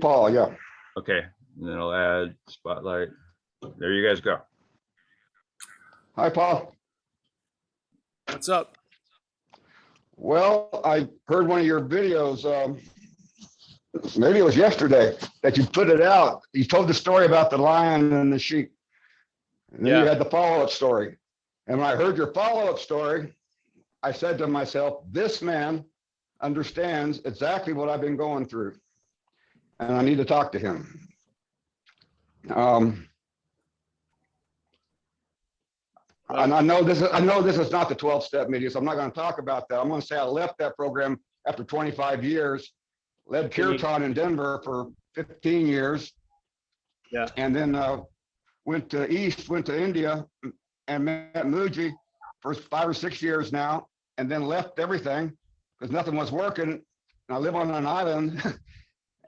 Paul, yeah. Okay, and then I'll add spotlight. There you guys go. Hi, Paul. What's up? Well, I heard one of your videos, maybe it was yesterday, that you put it out. You told the story about the lion and the sheep. And then you had the follow-up story. And when I heard your follow-up story, I said to myself, this man understands exactly what I've been going through. And I need to talk to him. And I know this is not the 12-step media, so I'm not going to talk about that. I'm going to say I left that program after 25 years, led Kirtan in Denver for 15 years. Yeah. And then went to India and met Muji for 5 or 6 years now, and then left everything because nothing was working. And I live on an island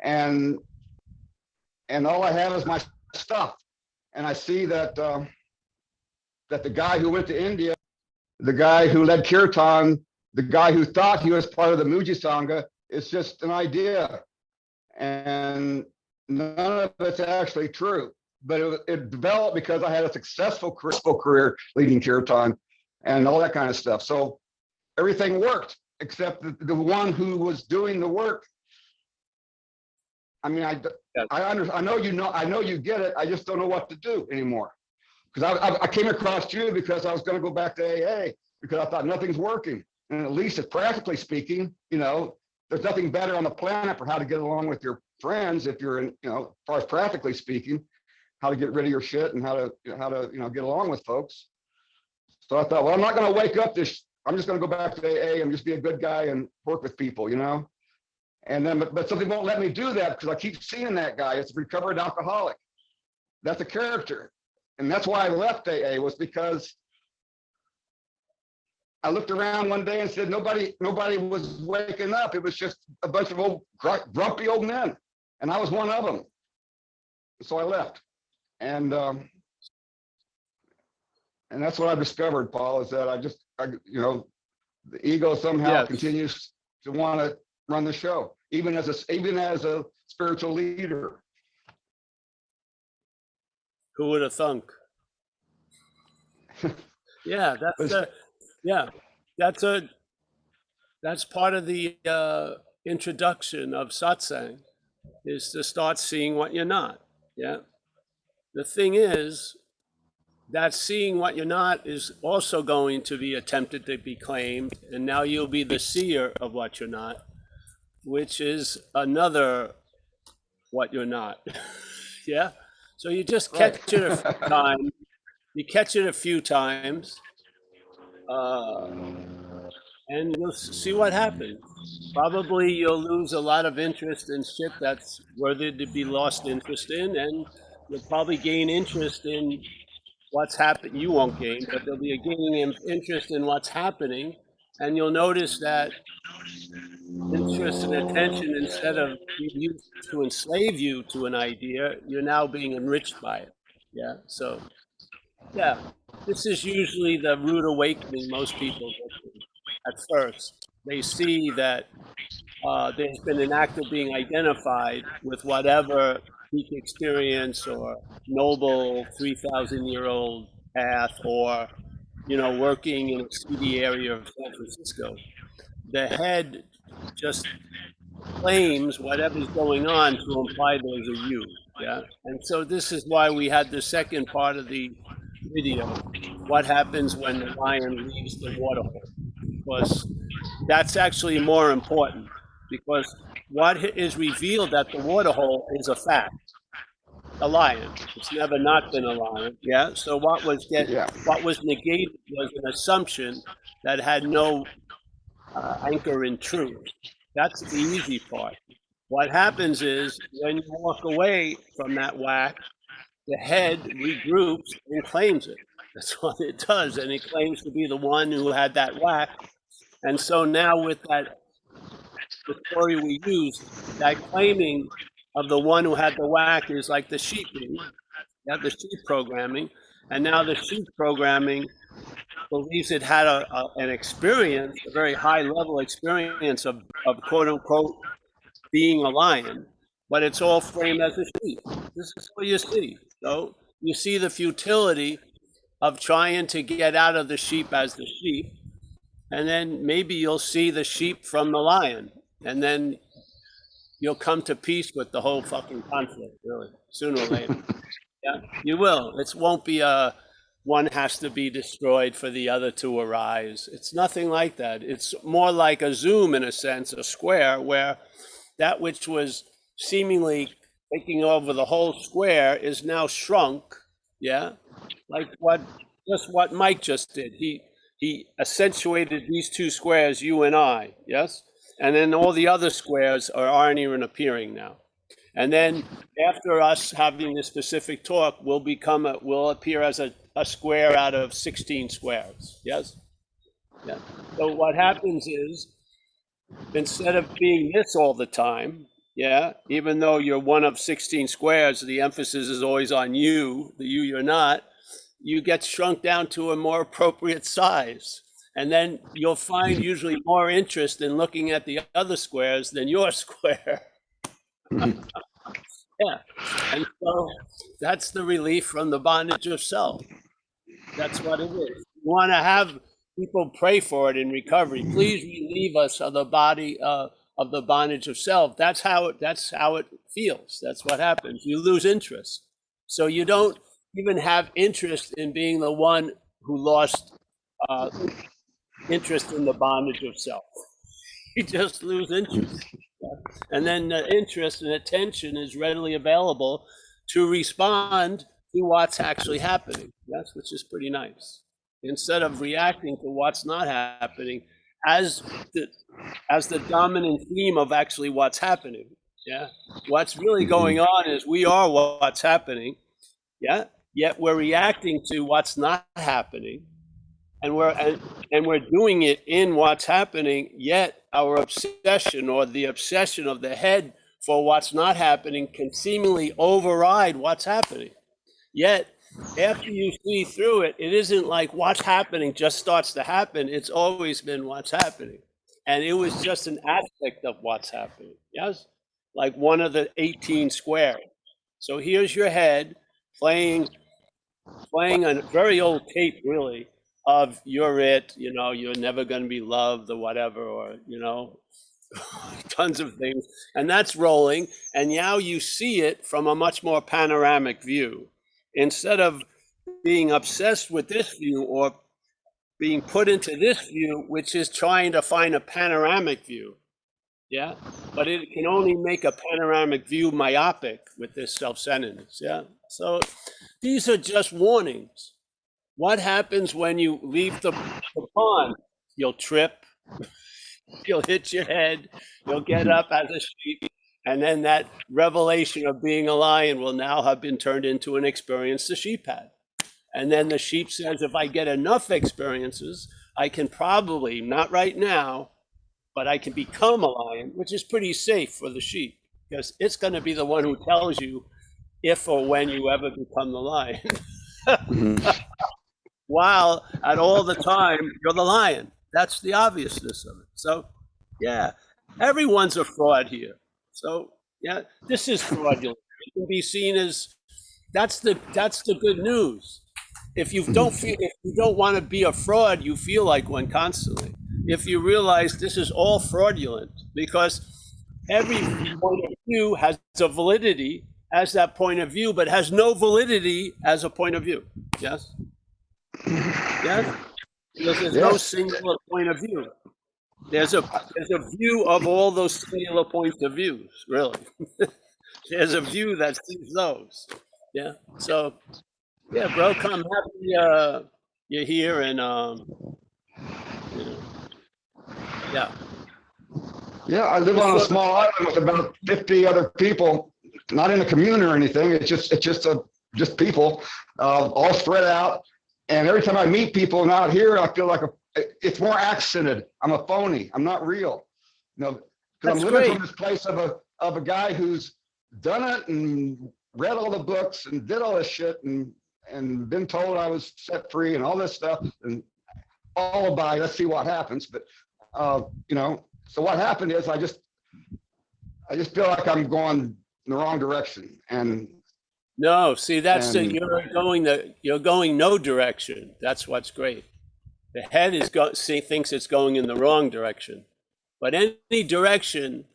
and all I have is my stuff. And I see that that the guy who went to India, the guy who led Kirtan, the guy who thought he was part of the Muji Sangha, is just an idea. And none of it's actually true. But it developed because I had a successful career leading Kirtan and all that kind of stuff. So everything worked except the one who was doing the work. I mean, I know you get it. I just don't know what to do anymore. Because I came across you because I was going to go back to AA because I thought nothing's working. And at least practically speaking, there's nothing better on the planet for how to get along with your friends if you're in, as far as practically speaking, how to get rid of your shit and how to get along with folks. So I thought, well, I'm not going to wake up I'm just going to go back to AA and just be a good guy and work with people, And then, but something won't let me do that because I keep seeing that guy. It's a recovered alcoholic. That's a character. And that's why I left AA, was because I looked around one day and said, nobody was waking up. It was just a bunch of old grumpy old men. And I was one of them. So I left. And that's what I discovered, Paul, is that the ego somehow continues to want to run the show, even as a spiritual leader. Who would have thunk? Yeah, that's part of the introduction of satsang, is to start seeing what you're not. Yeah. The thing is that seeing what you're not is also going to be attempted to be claimed, and now you'll be the seer of what you're not, which is another what you're not. Yeah. So you just catch it a few times. You catch it a few times, and you'll see what happens. Probably you'll lose a lot of interest in shit that's worthy to be lost interest in, and you'll probably gain interest in what's happening. You won't gain, but there'll be a gaining interest in what's happening, and you'll notice that interest and attention, instead of being used to enslave you to an idea, you're now being enriched by it. Yeah. So, yeah, this is usually the rude awakening most people go through. At first, they see that there's been an act of being identified with whatever peak experience or noble 3,000-year-old path, or working in a seedy area of San Francisco. The head just claims whatever's going on to imply there's a you. Yeah. And so this is why we had the second part of the video, what happens when the lion leaves the waterhole, because that's actually more important, because what is revealed at the waterhole is a fact. A lion. It's never not been a lion. Yeah. So what was negated was an assumption that had no anchor in truth. That's the easy part. What happens is when you walk away from that whack, the head regroups and claims it. That's what it does. And it claims to be the one who had that whack. And so now with the story we use, that claiming of the one who had the whack is like the sheep. You have the sheep programming. And now the sheep programming believes it had an experience, a very high level experience of quote unquote being a lion. but it's all framed as a sheep. This is what you see. So you see the futility of trying to get out of the sheep as the sheep, and then maybe you'll see the sheep from the lion, and then you'll come to peace with the whole fucking conflict, really, sooner or later. Yeah, you will. It won't be a one has to be destroyed for the other to arise. It's nothing like that. It's more like a zoom in a sense, a square, where that which was seemingly taking over the whole square is now shrunk. Yeah, like what Mike just did. He accentuated these two squares, you and I. Yes, and then all the other squares aren't even appearing now. And then after us having this specific talk, will appear as a square out of 16 squares. Yes. Yeah. So what happens is, instead of being this all the time, yeah, even though you're one of 16 squares, the emphasis is always on you, the you're not, you get shrunk down to a more appropriate size. And then you'll find usually more interest in looking at the other squares than your square. Yeah. And so that's the relief from the bondage of self. That's what it is. You want to have people pray for it in recovery. Please relieve us of the body of the bondage of self. That's how it feels. That's what happens. You lose interest. So you don't even have interest in being the one who lost interest in the bondage of self. You just lose interest. And then the interest and attention is readily available to respond to what's actually happening. Yes, which is pretty nice. Instead of reacting to what's not happening as the dominant theme of actually what's happening. Yeah. What's really going on is we are what's happening. Yeah. Yet we're reacting to what's not happening. And we're doing it in what's happening, yet our obsession or the obsession of the head for what's not happening can seemingly override what's happening. Yet, after you see through it, it isn't like what's happening just starts to happen. It's always been what's happening. And it was just an aspect of what's happening. Yes? Like one of the 18 squares. So here's your head playing a very old tape, really, of you're it, you're never going to be loved or whatever, or, tons of things. And that's rolling. And now you see it from a much more panoramic view. Instead of being obsessed with this view or being put into this view, which is trying to find a panoramic view. Yeah. But it can only make a panoramic view myopic with this self-centeredness. Yeah. So these are just warnings. What happens when you leave the pond? You'll trip, you'll hit your head, you'll get up as a sheep, and then that revelation of being a lion will now have been turned into an experience the sheep had. And then the sheep says, if I get enough experiences, I can probably, not right now, but I can become a lion, which is pretty safe for the sheep, because it's going to be the one who tells you if or when you ever become the lion. While at all the time, you're the lion. That's the obviousness of it. So, yeah, everyone's a fraud here. So, yeah, this is fraudulent. It can be seen as that's the good news. If you don't want to be a fraud, you feel like one constantly. If you realize this is all fraudulent, because every point of view has a validity as that point of view, but has no validity as a point of view. Yes. Yes, because there's no singular point of view. There's a view of all those singular points of views. Really, there's a view that sees those. Yeah. So, yeah, bro, come happy you're here, and yeah. Yeah, I live on a small island with about 50 other people, not in a commune or anything. It's just people, all spread out. And every time I meet people out here, I feel like it's more accented. I'm a phony. I'm not real. Because I'm living from this place of a guy who's done it and read all the books and did all this shit and been told I was set free and all this stuff and all by let's see what happens. But so what happened is I just feel like I'm going in the wrong direction. And No, see, that's And- you're going no direction. That's what's great. The head thinks it's going in the wrong direction, but any direction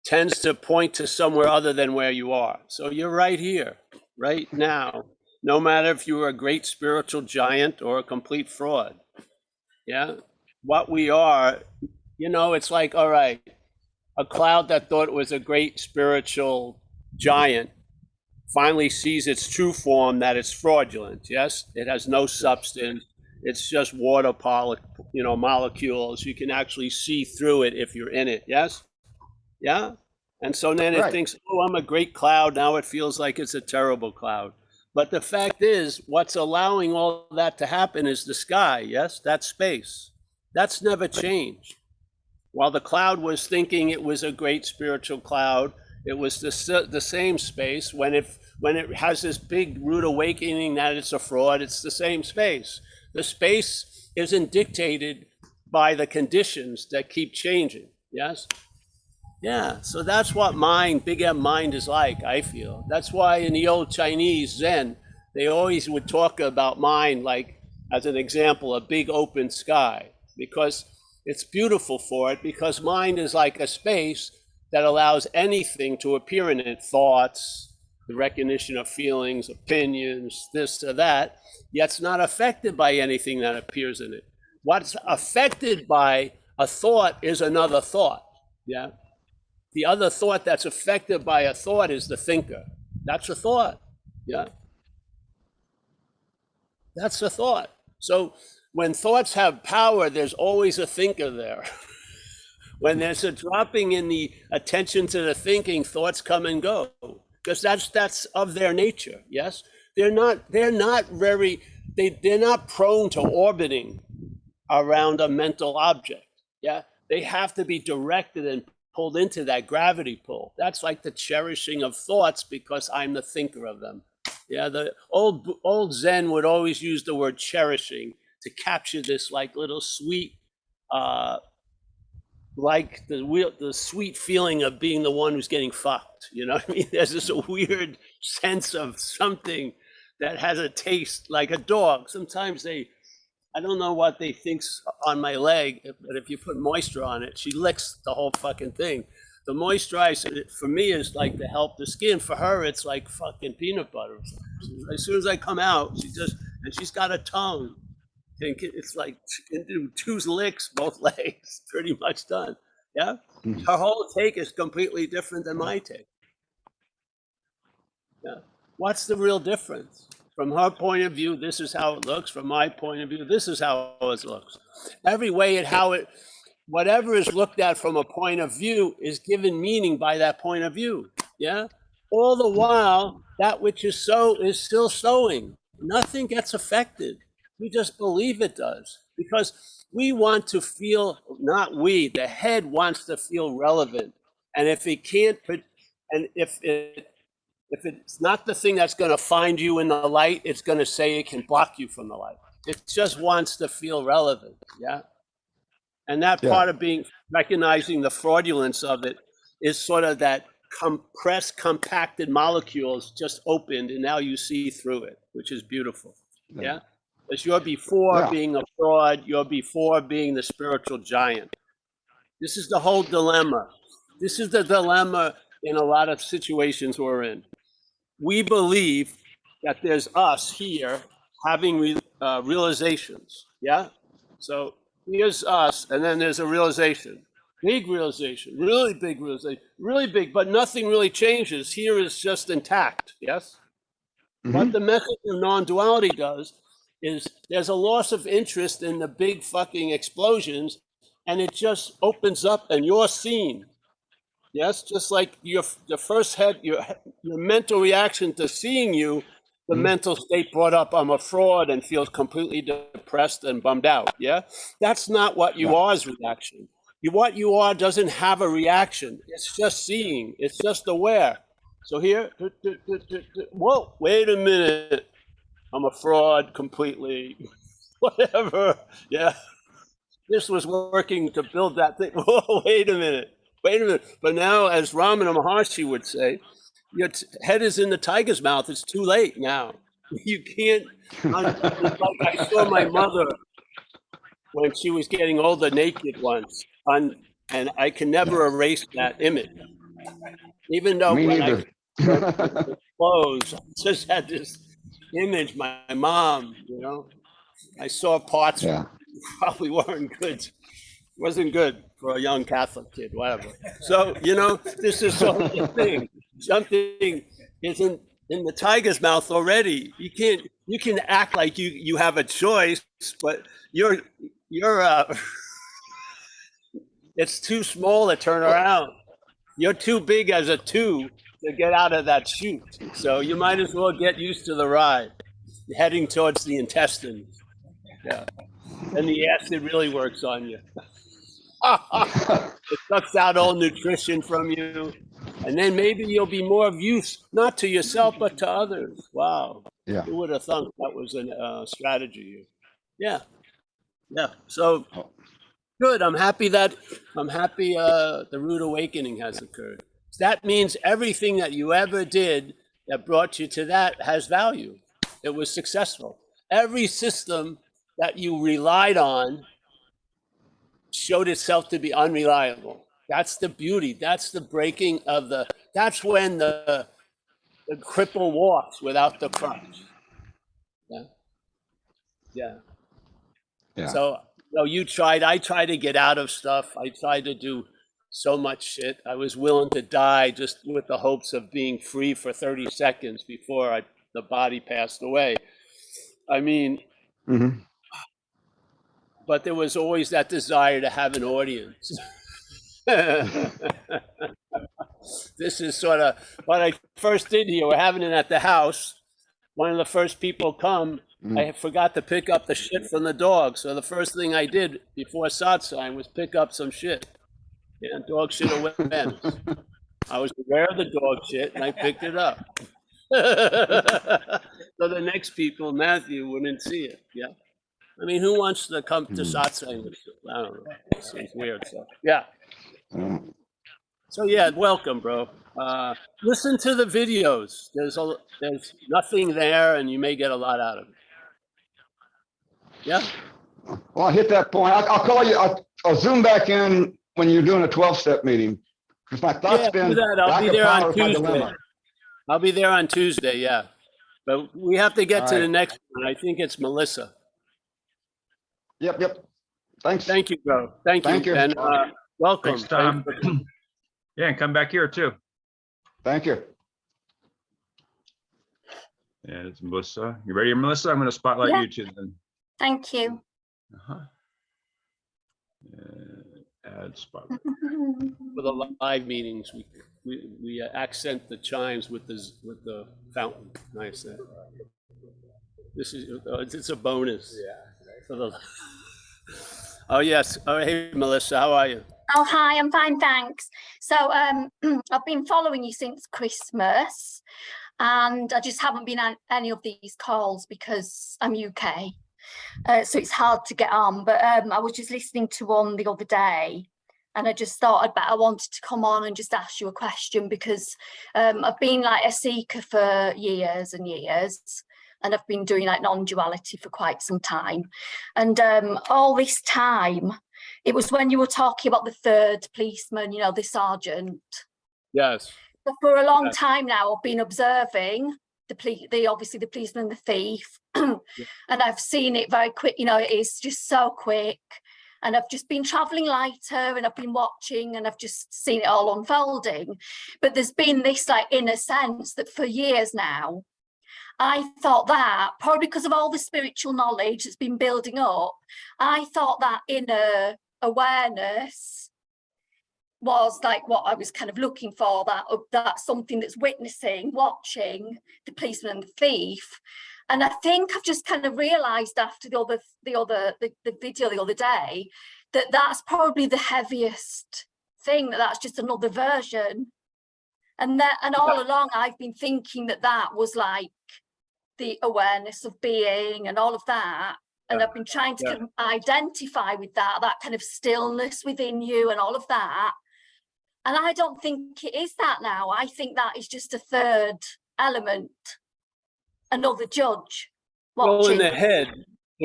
tends to point to somewhere other than where you are. So you're right here, right now, no matter if you were a great spiritual giant or a complete fraud. Yeah, what we are, it's like, all right, a cloud that thought it was a great spiritual giant finally sees its true form, that it's fraudulent. Yes, it has no substance. It's just water molecules. You can actually see through it if you're in it. Yes, yeah. And so then it thinks, oh, I'm a great cloud. Now it feels like it's a terrible cloud. But the fact is, what's allowing all that to happen is the sky. Yes, that's space. That's never changed. While the cloud was thinking it was a great spiritual cloud, it was the same space. When it has this big rude awakening that it's a fraud, it's the same space. The space isn't dictated by the conditions that keep changing. Yes? Yeah, so that's what Big M mind is like, I feel. That's why in the old Chinese Zen, they always would talk about mind like, as an example, a big open sky, because it's beautiful for it, because mind is like a space that allows anything to appear in it, thoughts, the recognition of feelings, opinions, this or that, yet it's not affected by anything that appears in it. What's affected by a thought is another thought, yeah? The other thought that's affected by a thought is the thinker. That's a thought, yeah? That's a thought. So when thoughts have power, there's always a thinker there. When there's a dropping in the attention to the thinking, thoughts come and go, because that's of their nature. Yes, they're not prone to orbiting around a mental object. Yeah, they have to be directed and pulled into that gravity pull. That's like the cherishing of thoughts, because I'm the thinker of them. Yeah, the old Zen would always use the word cherishing to capture this like little sweet, like the sweet feeling of being the one who's getting fucked. You know what I mean? There's this weird sense of something that has a taste like a dog. Sometimes I don't know what they think's on my leg, but if you put moisture on it, she licks the whole fucking thing. The moisturizer for me is like to help the skin. For her, it's like fucking peanut butter. As soon as I come out, she's got a tongue. It's like she can do 2 licks, both legs, pretty much done. Yeah, her whole take is completely different than my take. Yeah, what's the real difference? From her point of view, this is how it looks. From my point of view, this is how it looks. Every way whatever is looked at from a point of view is given meaning by that point of view. Yeah, all the while that which is so is still sowing. Nothing gets affected. We just believe it does, because we want to feel, not we, the head wants to feel relevant. And if it can't, and if it's not the thing that's going to find you in the light, it's going to say it can block you from the light. It just wants to feel relevant, yeah? And that part of recognizing the fraudulence of it is sort of that compressed, compacted molecules just opened, and now you see through it, which is beautiful, yeah? Because you're before being a fraud, you're before being the spiritual giant. This is the whole dilemma. This is the dilemma in a lot of situations we're in. We believe that there's us here having realizations, yeah? So here's us, and then there's a realization. Big realization, really big realization, really big, but nothing really changes. Here is just intact, yes? What the message of non-duality does is there's a loss of interest in the big fucking explosions, and it just opens up and you're seen. Yes, just like the first your mental reaction to seeing you, the mental state brought up, I'm a fraud, and feels completely depressed and bummed out. Yeah, that's not what you are's reaction. What you are doesn't have a reaction. It's just seeing. It's just aware. So here, whoa, wait a minute. I'm a fraud completely. Whatever. Yeah. This was working to build that thing. Whoa, wait a minute. But now, as Ramana Maharshi would say, your head is in the tiger's mouth. It's too late now. You can't. It's like I saw my mother when she was getting older naked once, and I can never erase that image. Even though Me when I neither. the clothes, I just had this image. My mom, I saw parts Yeah. probably weren't good. Wasn't good for a young Catholic kid, whatever. So, this is sort of the thing. Something isn't in the tiger's mouth already. You can act like you have a choice, but you're it's too small to turn around. You're too big as a two to get out of that chute. So you might as well get used to the ride. You're heading towards the intestines. Yeah. And the acid really works on you. It sucks out all nutrition from you. And then maybe you'll be more of use, not to yourself, but to others. Wow. Yeah. Who would have thought that was a strategy? Yeah. Yeah. So good. I'm happy the rude awakening has occurred. That means everything that you ever did that brought you to that has value. It was successful. Every system that you relied on showed itself to be unreliable. That's the beauty. That's the breaking of that's when the cripple walks without the crutch. Yeah. Yeah. Yeah. So, I tried to get out of stuff. I tried to do so much shit. I was willing to die just with the hopes of being free for 30 seconds before the body passed away. I mean, Mm-hmm. but there was always that desire to have an audience. This is sort of what I first did here. We're having it at the house. One of the first people come, I forgot to pick up the shit from the dog. So the first thing I did before satsang was pick up some shit. Yeah, dog shit awareness. I was aware of the dog shit and I picked it up. So the next people, Matthew, wouldn't see it. Yeah. I mean, who wants to come to satsang? I don't know. It seems weird. So, yeah. So yeah, welcome, bro. Listen to the videos. There's nothing there, and you may get a lot out of it. Yeah. Well, I hit that point. I'll call you. I'll zoom back in when you're doing a 12-step meeting because my thoughts been do that. I'll lack be of there power on is my Tuesday. dilemma. I'll be there on Tuesday. Yeah, but we have to get All to the right. next one. I think it's Melissa. Yep. Thanks. Thank you, bro. Thank you. And welcome. Thanks, Tom. Yeah, and come back here too. Thank you. And it's Melissa. You ready, Melissa? I'm going to spotlight Yeah. you too. Then. Thank you. Add spotlight. For the live meetings, we accent the chimes with the fountain. Nice. This is it's a bonus. Yeah. For the. Oh yes. Oh hey Melissa, how are you? Oh, hi, I'm fine, thanks. So I've been following you since Christmas and I just haven't been on any of these calls because I'm UK. So it's hard to get on, but I was just listening to one the other day and I just thought I wanted to come on and just ask you a question because I've been like a seeker for years and years. And I've been doing like non-duality for quite some time. And all this time, it was when you were talking about the third policeman, the sergeant. Yes. But for a long time now, I've been observing obviously the policeman, the thief, and I've seen it very quick. It is just so quick. And I've just been traveling lighter and I've been watching and I've just seen it all unfolding. But there's been this like inner sense that for years now, I thought that probably because of all the spiritual knowledge that's been building up, I thought that inner awareness was like what I was kind of looking for, that something that's witnessing, watching the policeman and the thief. And I think I've just kind of realized after the video the other day that that's probably the heaviest thing, that's just another version. And all along I've been thinking that was like the awareness of being and all of that. And I've been trying to kind of identify with that kind of stillness within you and all of that. And I don't think it is that now. I think that is just a third element, another judge Well, watching. in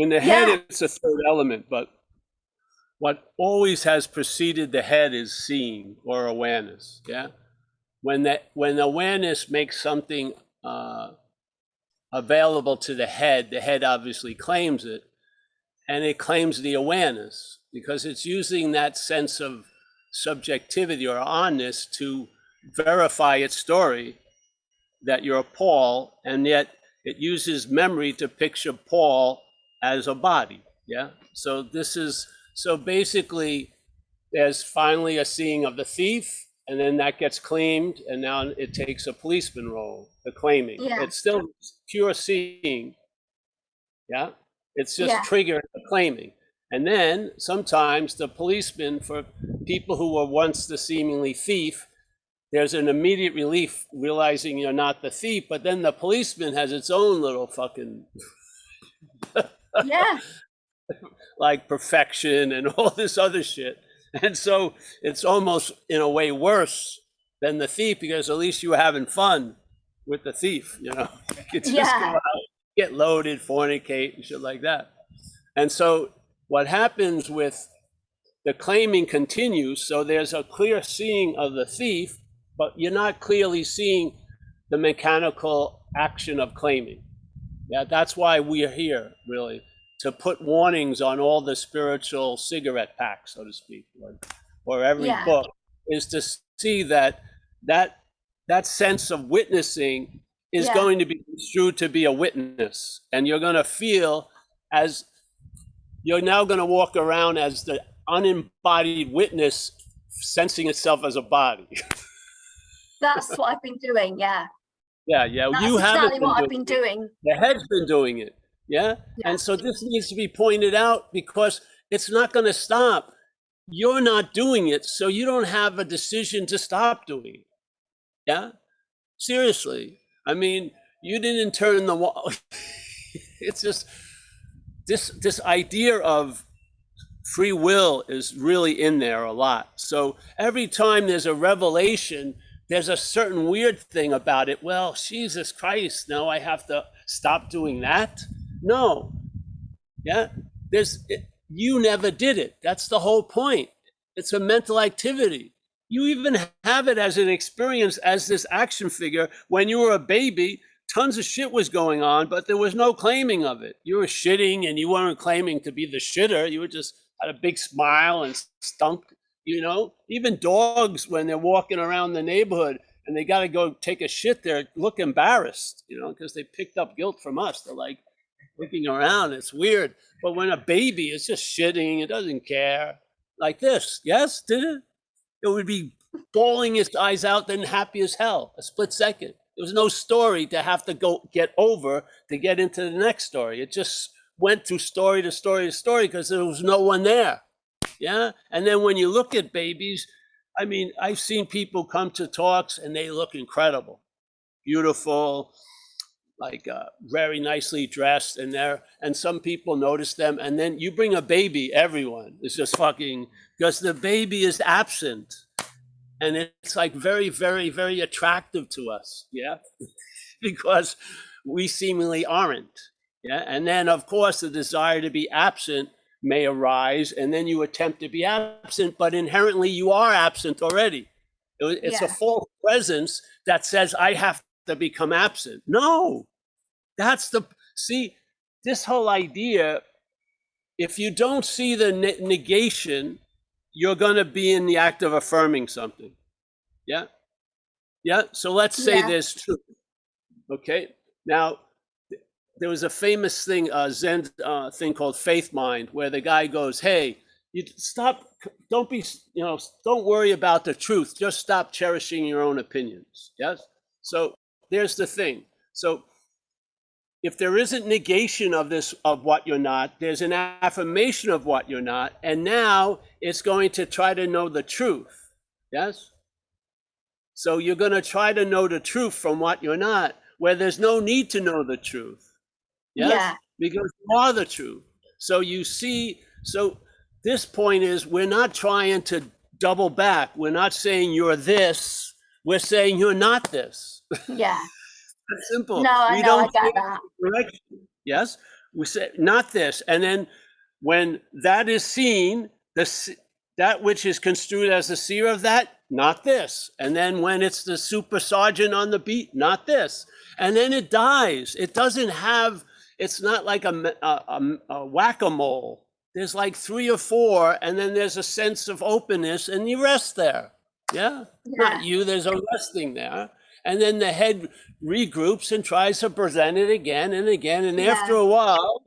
the head, it's a third element, but what always has preceded the head is seeing or awareness. Yeah. When awareness makes something available to the head obviously claims it, and it claims the awareness because it's using that sense of subjectivity or onness to verify its story that you're Paul, and yet it uses memory to picture Paul as a body. Yeah. So basically there's finally a seeing of the thief, and then that gets claimed, and now it takes a policeman role, the claiming. Yeah. It's still pure seeing. Yeah. It's just Yeah. triggered the claiming. And then sometimes the policeman, for people who were once the seemingly thief, there's an immediate relief realizing you're not the thief, but then the policeman has its own little fucking Yeah. like perfection and all this other shit. And so it's almost in a way worse than the thief, because at least you were having fun with the thief, you know. You just Yeah. go out, get loaded, fornicate and shit like that. And so what happens with the claiming continues, so there's a clear seeing of the thief, but you're not clearly seeing the mechanical action of claiming. Yeah, that's why we are here, really, to put warnings on all the spiritual cigarette packs, so to speak, or every Yeah. book, is to see that sense of witnessing is Yeah. going to be construed to be a witness, and you're going to feel as you're now going to walk around as the unembodied witness, sensing itself as a body. That's what I've been doing. Yeah. Yeah. That's You haven't exactly what I've been doing. The head's been doing it. Yeah? Yeah. And so this needs to be pointed out because it's not going to stop. You're not doing it, so you don't have a decision to stop doing it. Yeah? Seriously. I mean, you didn't turn the wall. It's just this idea of free will is really in there a lot. So every time there's a revelation, there's a certain weird thing about it. Well, Jesus Christ, now I have to stop doing that? No. Yeah. You never did it. That's the whole point. It's a mental activity. You even have it as an experience as this action figure. When you were a baby, tons of shit was going on, but there was no claiming of it. You were shitting and you weren't claiming to be the shitter. You were just had a big smile and stunk. You know, even dogs, when they're walking around the neighborhood and they got to go take a shit, they look embarrassed, you know, because they picked up guilt from us. They're like looking around. It's weird. But when a baby is just shitting, it doesn't care. Like this. Yes, did it? It would be bawling its eyes out, then happy as hell, a split second. There was no story to have to go get over to get into the next story. It just went through story to story to story because there was no one there. Yeah. And then when you look at babies, I mean, I've seen people come to talks and they look incredible, beautiful, like very nicely dressed, and some people notice them. And then you bring a baby, everyone is just fucking, because the baby is absent. And it's like very, very, very attractive to us. Yeah. Because we seemingly aren't. Yeah. And then of course the desire to be absent may arise, and then you attempt to be absent, but inherently you are absent already. It's a false presence that says, I have to become absent. No, see, this whole idea, if you don't see the negation, you're going to be in the act of affirming something. Yeah. Yeah. So let's say there's truth. Okay. Now, there was a famous thing, Zen thing called faith mind, where the guy goes, hey, you stop, don't worry about the truth. Just stop cherishing your own opinions. Yes. So there's the thing. So if there isn't negation of this, of what you're not, there's an affirmation of what you're not. And now it's going to try to know the truth. Yes. So you're going to try to know the truth from what you're not, where there's no need to know the truth. Yes? Yeah. Because you are the truth. So you see, so this point is, we're not trying to double back. We're not saying you're this. We're saying you're not this. Yeah. It's simple. No, I We know, I don't get say that. correction. Yes, we say not this, and then when that is seen, that which is construed as the seer of that, not this, and then when it's the super sergeant on the beat, not this, and then it dies. It doesn't have. It's not like a whack-a-mole. There's like 3 or 4, and then there's a sense of openness, and you rest there. Yeah, not you. There's a resting there. And then the head regroups and tries to present it again and again. And after a while,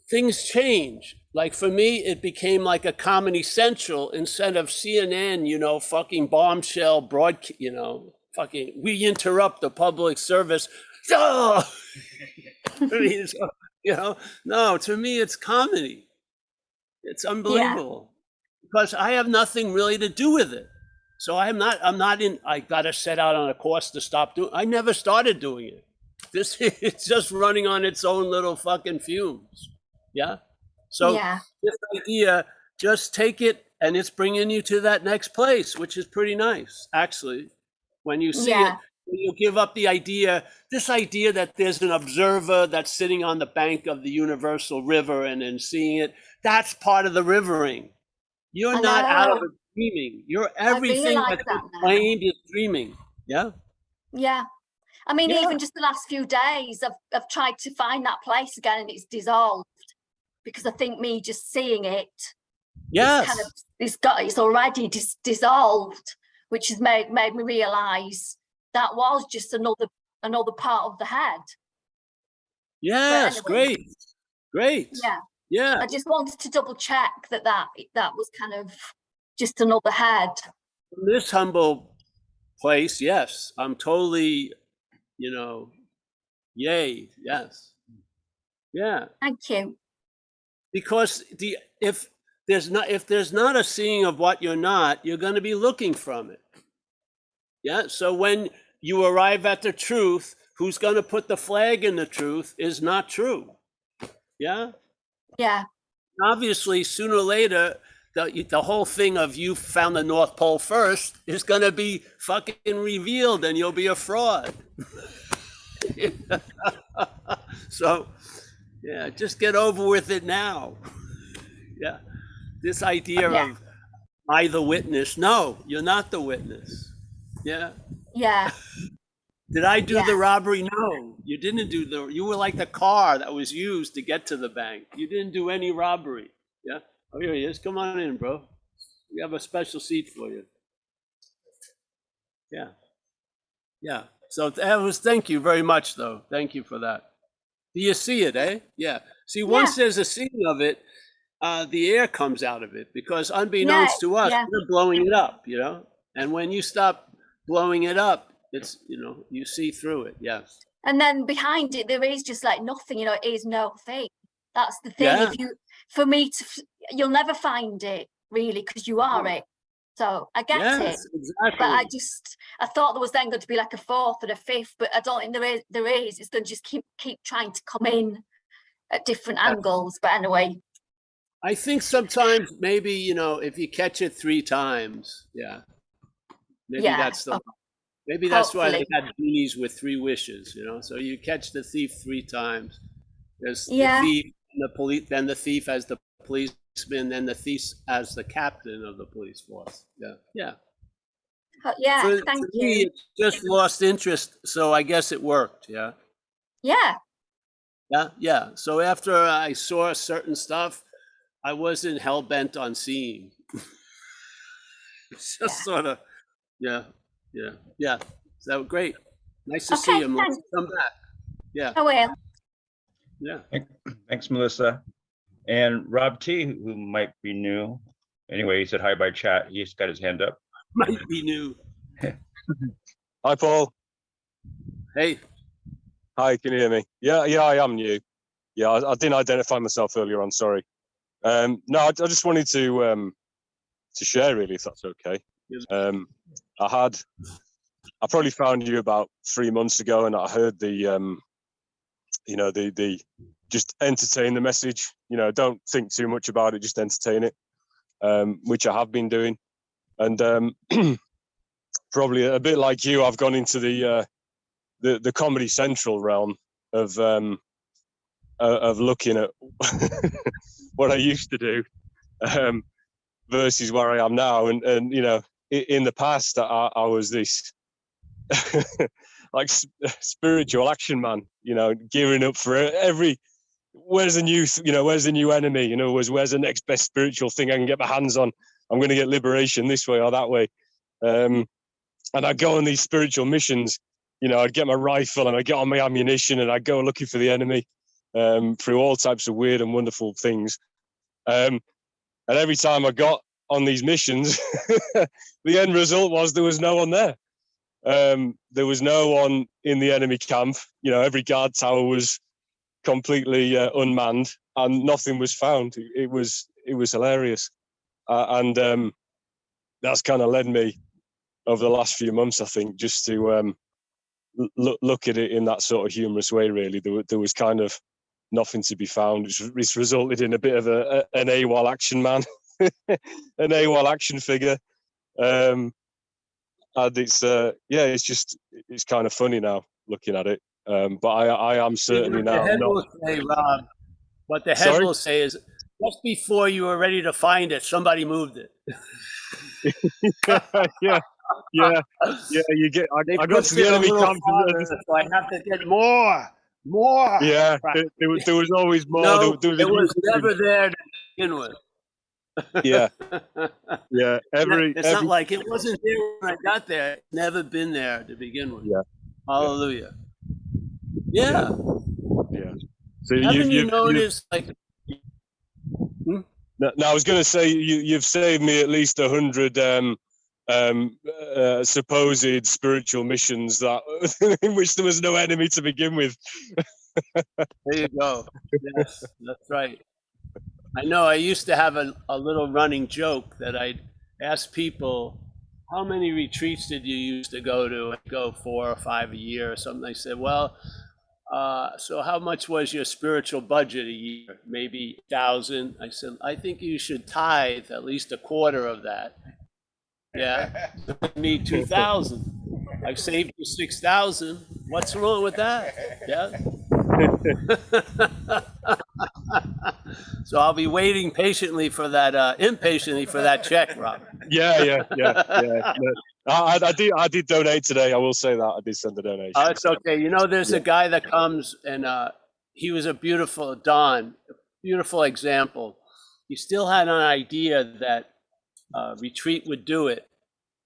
things change. Like for me, it became like a Comedy Central instead of CNN, you know, fucking bombshell broadcast, you know, fucking, we interrupt the public service. Oh! I mean, you know, no, to me, it's comedy. It's unbelievable because I have nothing really to do with it. So I'm not in, I got to set out on a course to stop doing, I never started doing it. This, it's just running on its own little fucking fumes. Yeah. So this idea, just take it and it's bringing you to that next place, which is pretty nice, actually. When you see it, you give up the idea, this idea that there's an observer that's sitting on the bank of the universal river and then seeing it, that's part of the rivering. You're not out of it dreaming. You're everything that's claimed is dreaming. Yeah. Yeah. I mean, even just the last few days, I've tried to find that place again and it's dissolved because I think me just seeing it, it's already dissolved, which has made me realise that was just another part of the head. Yes, anyway, great. Yeah. I just wanted to double check that was kind of just another head. In this humble place, yes, I'm totally, you know, yay, yes. Yeah. Thank you. Because if there's not a seeing of what you're not, you're going to be looking from it. Yeah. So when you arrive at the truth, who's going to put the flag in the truth is not true. Yeah. Yeah. Obviously, sooner or later, the whole thing of you found the North Pole first is going to be fucking revealed and you'll be a fraud. So, yeah, just get over with it now. Yeah. This idea of I the witness. No, you're not the witness. Yeah. Yeah. Did I do the robbery? No, you didn't do you were like the car that was used to get to the bank. You didn't do any robbery. Yeah. Oh, here he is. Come on in, bro. We have a special seat for you. Yeah. Yeah. So that was, thank you very much, though. Thank you for that. Do you see it, eh? Yeah. See, once there's a scene of it, the air comes out of it because unbeknownst to us, we're blowing it up, you know? And when you stop blowing it up, it's, you know, you see through it. Yes. And then behind it, there is just like nothing, you know, it is no thing. That's the thing. You'll never find it really because you are it. So I get it. Exactly. But I thought there was then going to be like a 4th and a 5th, but I don't think there is. It's going to just keep trying to come in at different angles. But anyway. I think sometimes maybe, you know, if you catch it 3 times, maybe that's the maybe that's why they had genies with 3 wishes, you know. So you catch the thief 3 times. There's the thief and the police, then the thief as the policeman, then the thief as the captain of the police force. Yeah. Thank you. Me, it just lost interest, so I guess it worked. Yeah. So after I saw certain stuff, I wasn't hell bent on seeing. It's just sort of, So great. Nice to see you, Melissa. Come back. Yeah. I will. Yeah. Thanks, Melissa. And Rob T, who might be new. Anyway, he said hi by chat. He's got his hand up. Might be new. Hi, Paul. Hey. Hi, can you hear me? Yeah, I am new. Yeah, I didn't identify myself earlier on, sorry. No, I just wanted to share really, if that's okay. I probably found you about 3 months ago, and I heard the just entertain the message. You know, don't think too much about it, just entertain it. which I have been doing. And probably a bit like you, I've gone into the Comedy Central realm of looking at what I used to do versus where I am now. And you know, in the past, I was this like spiritual action man, you know, gearing up for every. Where's the new, where's the new enemy? You know, where's the next best spiritual thing I can get my hands on? I'm going to get liberation this way or that way. And I'd go on these spiritual missions. You know, I'd get my rifle and I'd get on my ammunition and I'd go looking for the enemy through all types of weird and wonderful things. And every time I got on these missions, the end result was there was no one there. There was no one in the enemy camp. You know, every guard tower was completely unmanned and nothing was found. It was hilarious. And that's kind of led me over the last few months, I think, just to look at it in that sort of humorous way, really. There was kind of nothing to be found. It's resulted in a bit of an AWOL action man, an AWOL action figure. And it's kind of funny now looking at it. But I am certainly now not. Say, Rob, what the head Sorry? will say is, just before you were ready to find it, somebody moved it. yeah. You get. I got to the enemy camp, so I have to get more. Yeah, there was always more. No, there was never there to begin with. Yeah. It's not like it wasn't there when I got there. It's never been there to begin with. Yeah. Hallelujah. Yeah. So haven't you noticed, like? No, I was going to say you've saved me at least 100 supposed spiritual missions that in which there was no enemy to begin with. There you go. Yes, that's right. I know. I used to have a little running joke that I'd ask people, "How many retreats did you used to go to?" I'd go 4 or 5 a year or something. They said, "Well, so how much was your spiritual budget a year? Maybe 1,000." I said, "I think you should tithe at least a quarter of that." Yeah, I need 2,000. I've saved you 6,000. What's wrong with that? Yeah. So I'll be waiting patiently for that, impatiently for that check, Rob. Yeah. I did donate today. I will say that I did send a donation. Oh, it's okay. You know, there's a guy that comes and he was a beautiful example. He still had an idea that retreat would do it.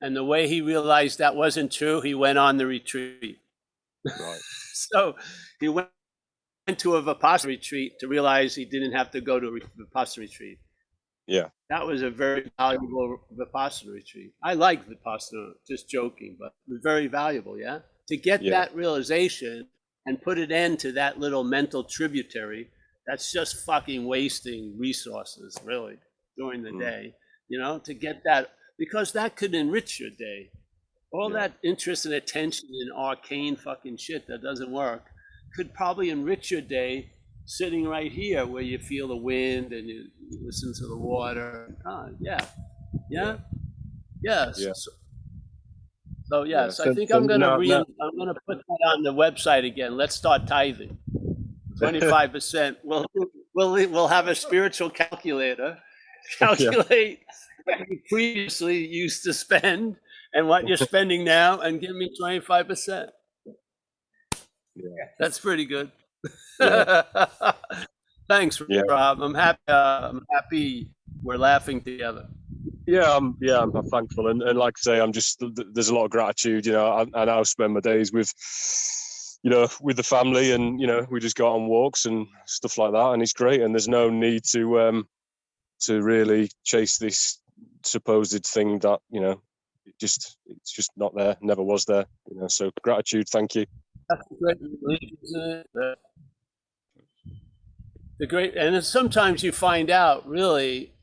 And the way he realized that wasn't true, he went on the retreat. Right. So he went to a Vipassana retreat to realize he didn't have to go to a Vipassana retreat. Yeah. That was a very valuable Vipassana retreat. I like Vipassana, just joking, but it was very valuable, yeah? To get that realization and put an end to that little mental tributary, that's just fucking wasting resources, really, during the day, to get that, because that could enrich your day. All that interest and attention in arcane fucking shit that doesn't work could probably enrich your day sitting right here where you feel the wind and you listen to the water. So yes, I think I'm gonna put that on the website again. Let's start tithing. 25%. We'll have a spiritual calculator. Calculate what you previously used to spend and what you're spending now, and give me 25%. Yeah. That's pretty good. Yeah. Thanks, Rob. I'm happy we're laughing together. I'm thankful, and like I say, there's a lot of gratitude. I now spend my days with the family, and we just go out on walks and stuff like that, and it's great. And there's no need to really chase this supposed thing that it's just not there, never was there. So gratitude, thank you. That's great, isn't it? And sometimes you find out really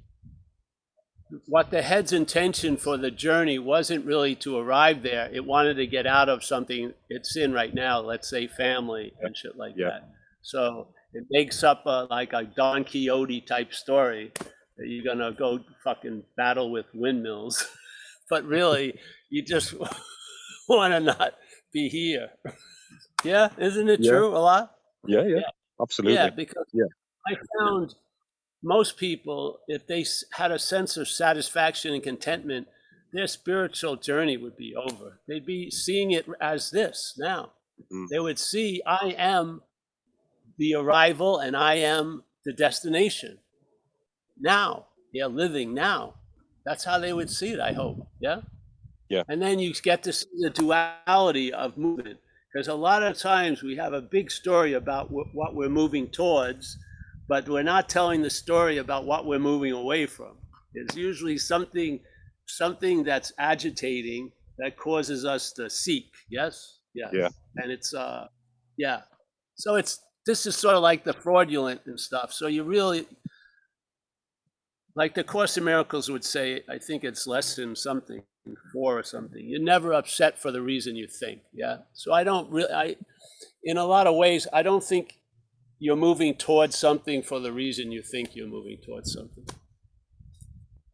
what the head's intention for the journey wasn't really to arrive there. It wanted to get out of something it's in right now, let's say family and shit like that. So it makes up like a Don Quixote type story that you're gonna go fucking battle with windmills, but really you just want to not be here. Yeah, isn't it Yeah. true a lot? Yeah. Yeah. Absolutely. Yeah, because Yeah. I found most people, if they had a sense of satisfaction and contentment, their spiritual journey would be over. They'd be seeing it as this now. Mm. They would see, I am the arrival and I am the destination. Now, they're living now. That's how they would see it, I hope. Yeah? Yeah. And then you get to see the duality of movement. Because a lot of times we have a big story about what we're moving towards, but we're not telling the story about what we're moving away from. It's usually something that's agitating that causes us to seek. Yes? Yes. Yeah. And it's yeah. So this is sort of like the fraudulent and stuff. So you really, like the Course in Miracles would say, I think it's lesson something 4 or something. You're never upset for the reason you think. Yeah. So I don't really, in a lot of ways, I don't think you're moving towards something for the reason you think you're moving towards something.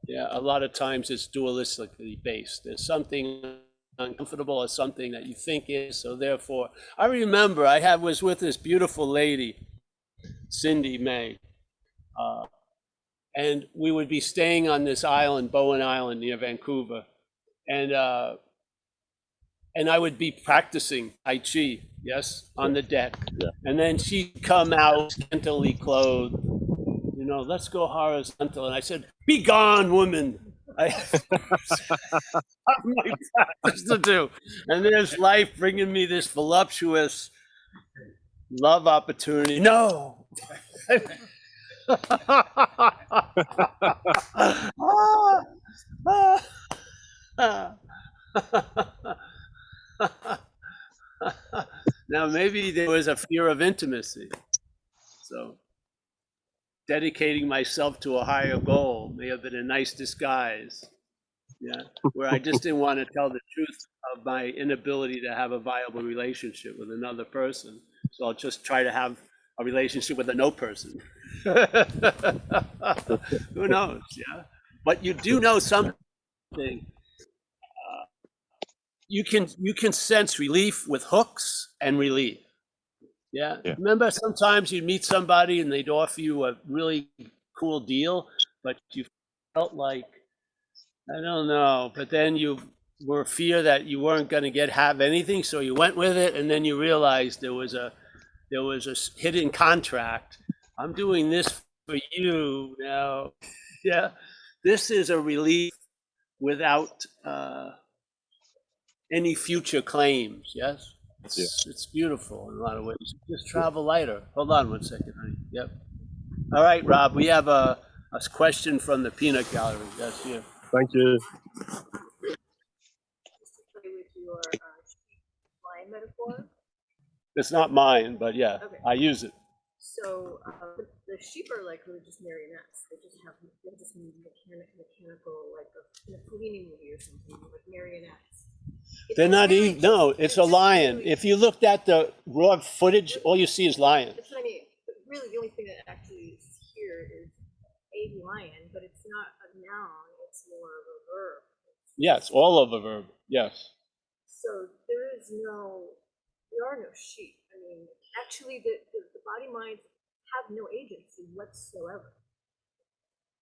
Yeah. A lot of times it's dualistically based. There's something uncomfortable or something that you think is. So therefore, I remember I was with this beautiful lady, Cindy May. And we would be staying on this island, Bowen Island near Vancouver. And I would be practicing Tai Chi, yes, on the deck. Yeah. And then she'd come out scantily clothed, let's go horizontal. And I said, be gone, woman. I have my practice to do. And there's life bringing me this voluptuous love opportunity. No. Now maybe there was a fear of intimacy, so dedicating myself to a higher goal may have been a nice disguise. Yeah, where I just didn't want to tell the truth of my inability to have a viable relationship with another person, so I'll just try to have a relationship with a no person. Who knows? Yeah, but you do know something. You can sense relief with hooks and relief. Yeah. Yeah. Remember, sometimes you'd meet somebody and they'd offer you a really cool deal, but you felt like, I don't know, but then you were fear that you weren't going to have anything, so you went with it, and then you realized there was a hidden contract. I'm doing this for you now. Yeah. This is a relief without any future claims. Yes. It's beautiful in a lot of ways. Just travel lighter. Hold on 1 second, honey. Yep. All right, Rob, we have a question from the peanut gallery. That's you. Thank you. Play with your line metaphor. It's not mine, but yeah, Okay. I use it. So the sheep are like really just marionettes. They're just mechanical, like in a Fellini movie or something, like marionettes. They're not even. No, it's a lion. If you looked at the raw footage, all you see is lion. That's what I mean. But really, the only thing that actually is here is a lion, but it's not a noun. It's more of a verb. Yes, all of a verb. Yes. So there are no sheep. I mean, actually, the body minds have no agency whatsoever.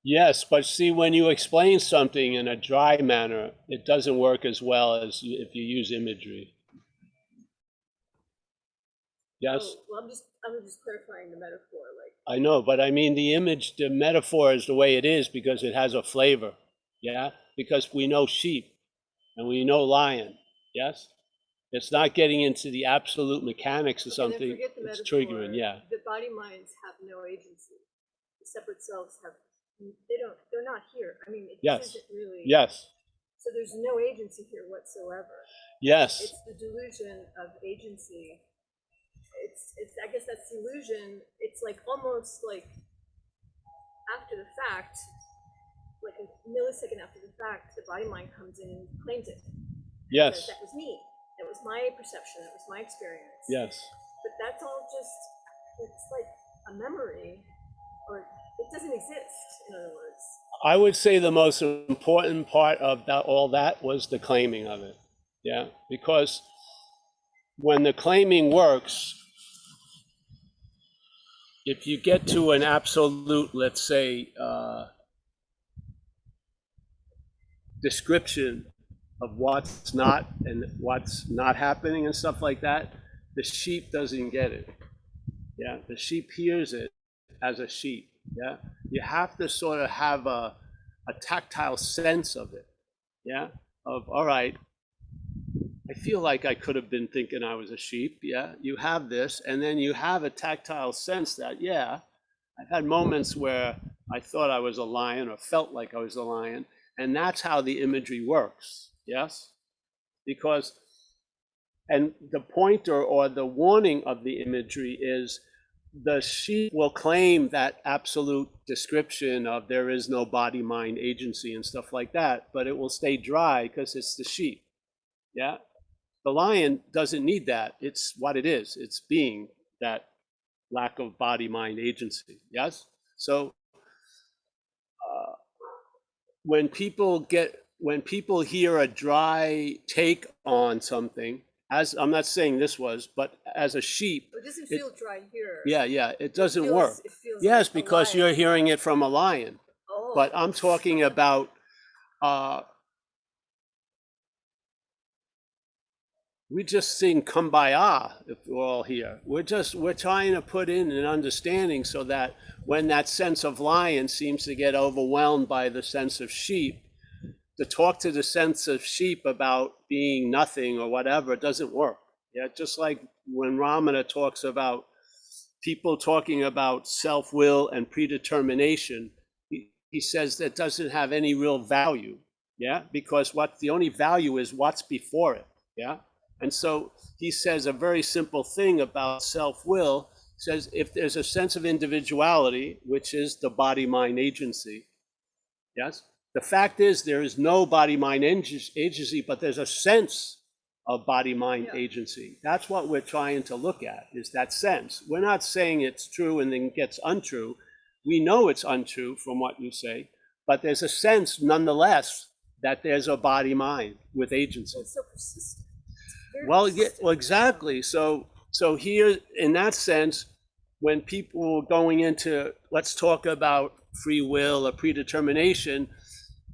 Yes, but see, when you explain something in a dry manner, it doesn't work as well as if you use imagery. Yes. Oh, well, I'm just clarifying the metaphor. Like, I know, but I mean the metaphor is the way it is because it has a flavor. Yeah, because we know sheep and we know lion. Yes, it's not getting into the absolute mechanics of okay, then something. forget the It's metaphor. triggering. Yeah. The body minds have no agency. The separate selves have. They're not here. I mean, it Yes. isn't really. Yes. So there's no agency here whatsoever. Yes. It's the delusion of agency. It's I guess that's the illusion. It's like almost like after the fact, like a millisecond after the fact, the body mind comes in and claims it. Yes. That was me. That was my perception. That was my experience. Yes. But that's all just, it's like a memory or it doesn't exist, in other words. I would say the most important part of that, all that, was the claiming of it. Yeah, because when the claiming works, if you get to an absolute, let's say, description of what's not and what's not happening and stuff like that, the sheep doesn't get it. Yeah, the sheep hears it as a sheep. Yeah, you have to sort of have a tactile sense of it. Yeah, of all right, I feel like I could have been thinking I was a sheep. Yeah, you have this, and then you have a tactile sense that, yeah, I've had moments where I thought I was a lion or felt like I was a lion, and that's how the imagery works. Yes, because, and the pointer or the warning of the imagery is the sheep will claim that absolute description of there is no body, mind, agency and stuff like that, but it will stay dry because it's the sheep. Yeah. The lion doesn't need that. It's what it is. It's being that lack of body, mind, agency. Yes. So when people hear a dry take on something, as I'm not saying this was, but as a sheep, It doesn't feel dry here. yeah, it doesn't feels- work. it feels Yes, like because alive. you're hearing it from a lion. Oh. But I'm talking about we just sing Kumbaya if we're all here. We're trying to put in an understanding so that when that sense of lion seems to get overwhelmed by the sense of sheep, to talk to the sense of sheep about being nothing or whatever, it doesn't work. Yeah, just like when Ramana talks about people talking about self-will and predetermination, he says that doesn't have any real value. Yeah, because the only value is what's before it. Yeah. And so he says a very simple thing about self-will, says if there's a sense of individuality, which is the body-mind agency, yes, the fact is there is no body-mind agency, but there's a sense of body-mind agency. That's what we're trying to look at, is that sense. We're not saying it's true and then gets untrue. We know it's untrue from what you say, but there's a sense nonetheless that there's a body-mind with agency. It's so persistent. Well, yeah, well, exactly. So here, in that sense, when people are going into, let's talk about free will or predetermination,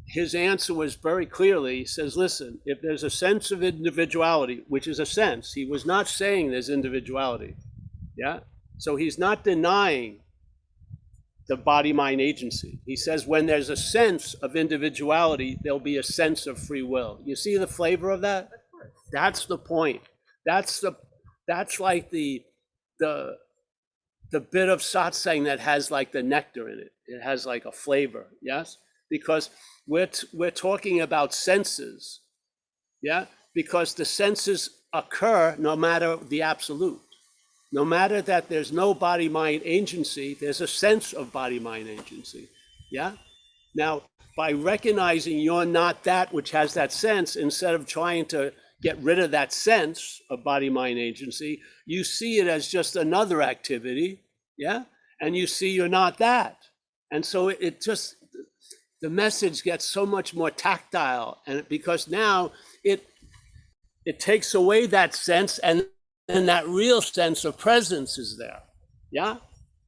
his answer was very clearly, he says, listen, if there's a sense of individuality, which is a sense, he was not saying there's individuality. Yeah. So he's not denying the body mind agency. He says when there's a sense of individuality, there'll be a sense of free will. You see the flavor of that? That's the point. That's like the bit of satsang that has like the nectar in it. It has like a flavor, yes? Because we're talking about senses, yeah? Because the senses occur no matter the absolute. No matter that there's no body-mind agency, there's a sense of body-mind agency, yeah? Now, by recognizing you're not that which has that sense, instead of trying to get rid of that sense of body-mind agency, you see it as just another activity, yeah? And you see you're not that. And so it just, the message gets so much more tactile, and because now it takes away that sense, and that real sense of presence is there, yeah?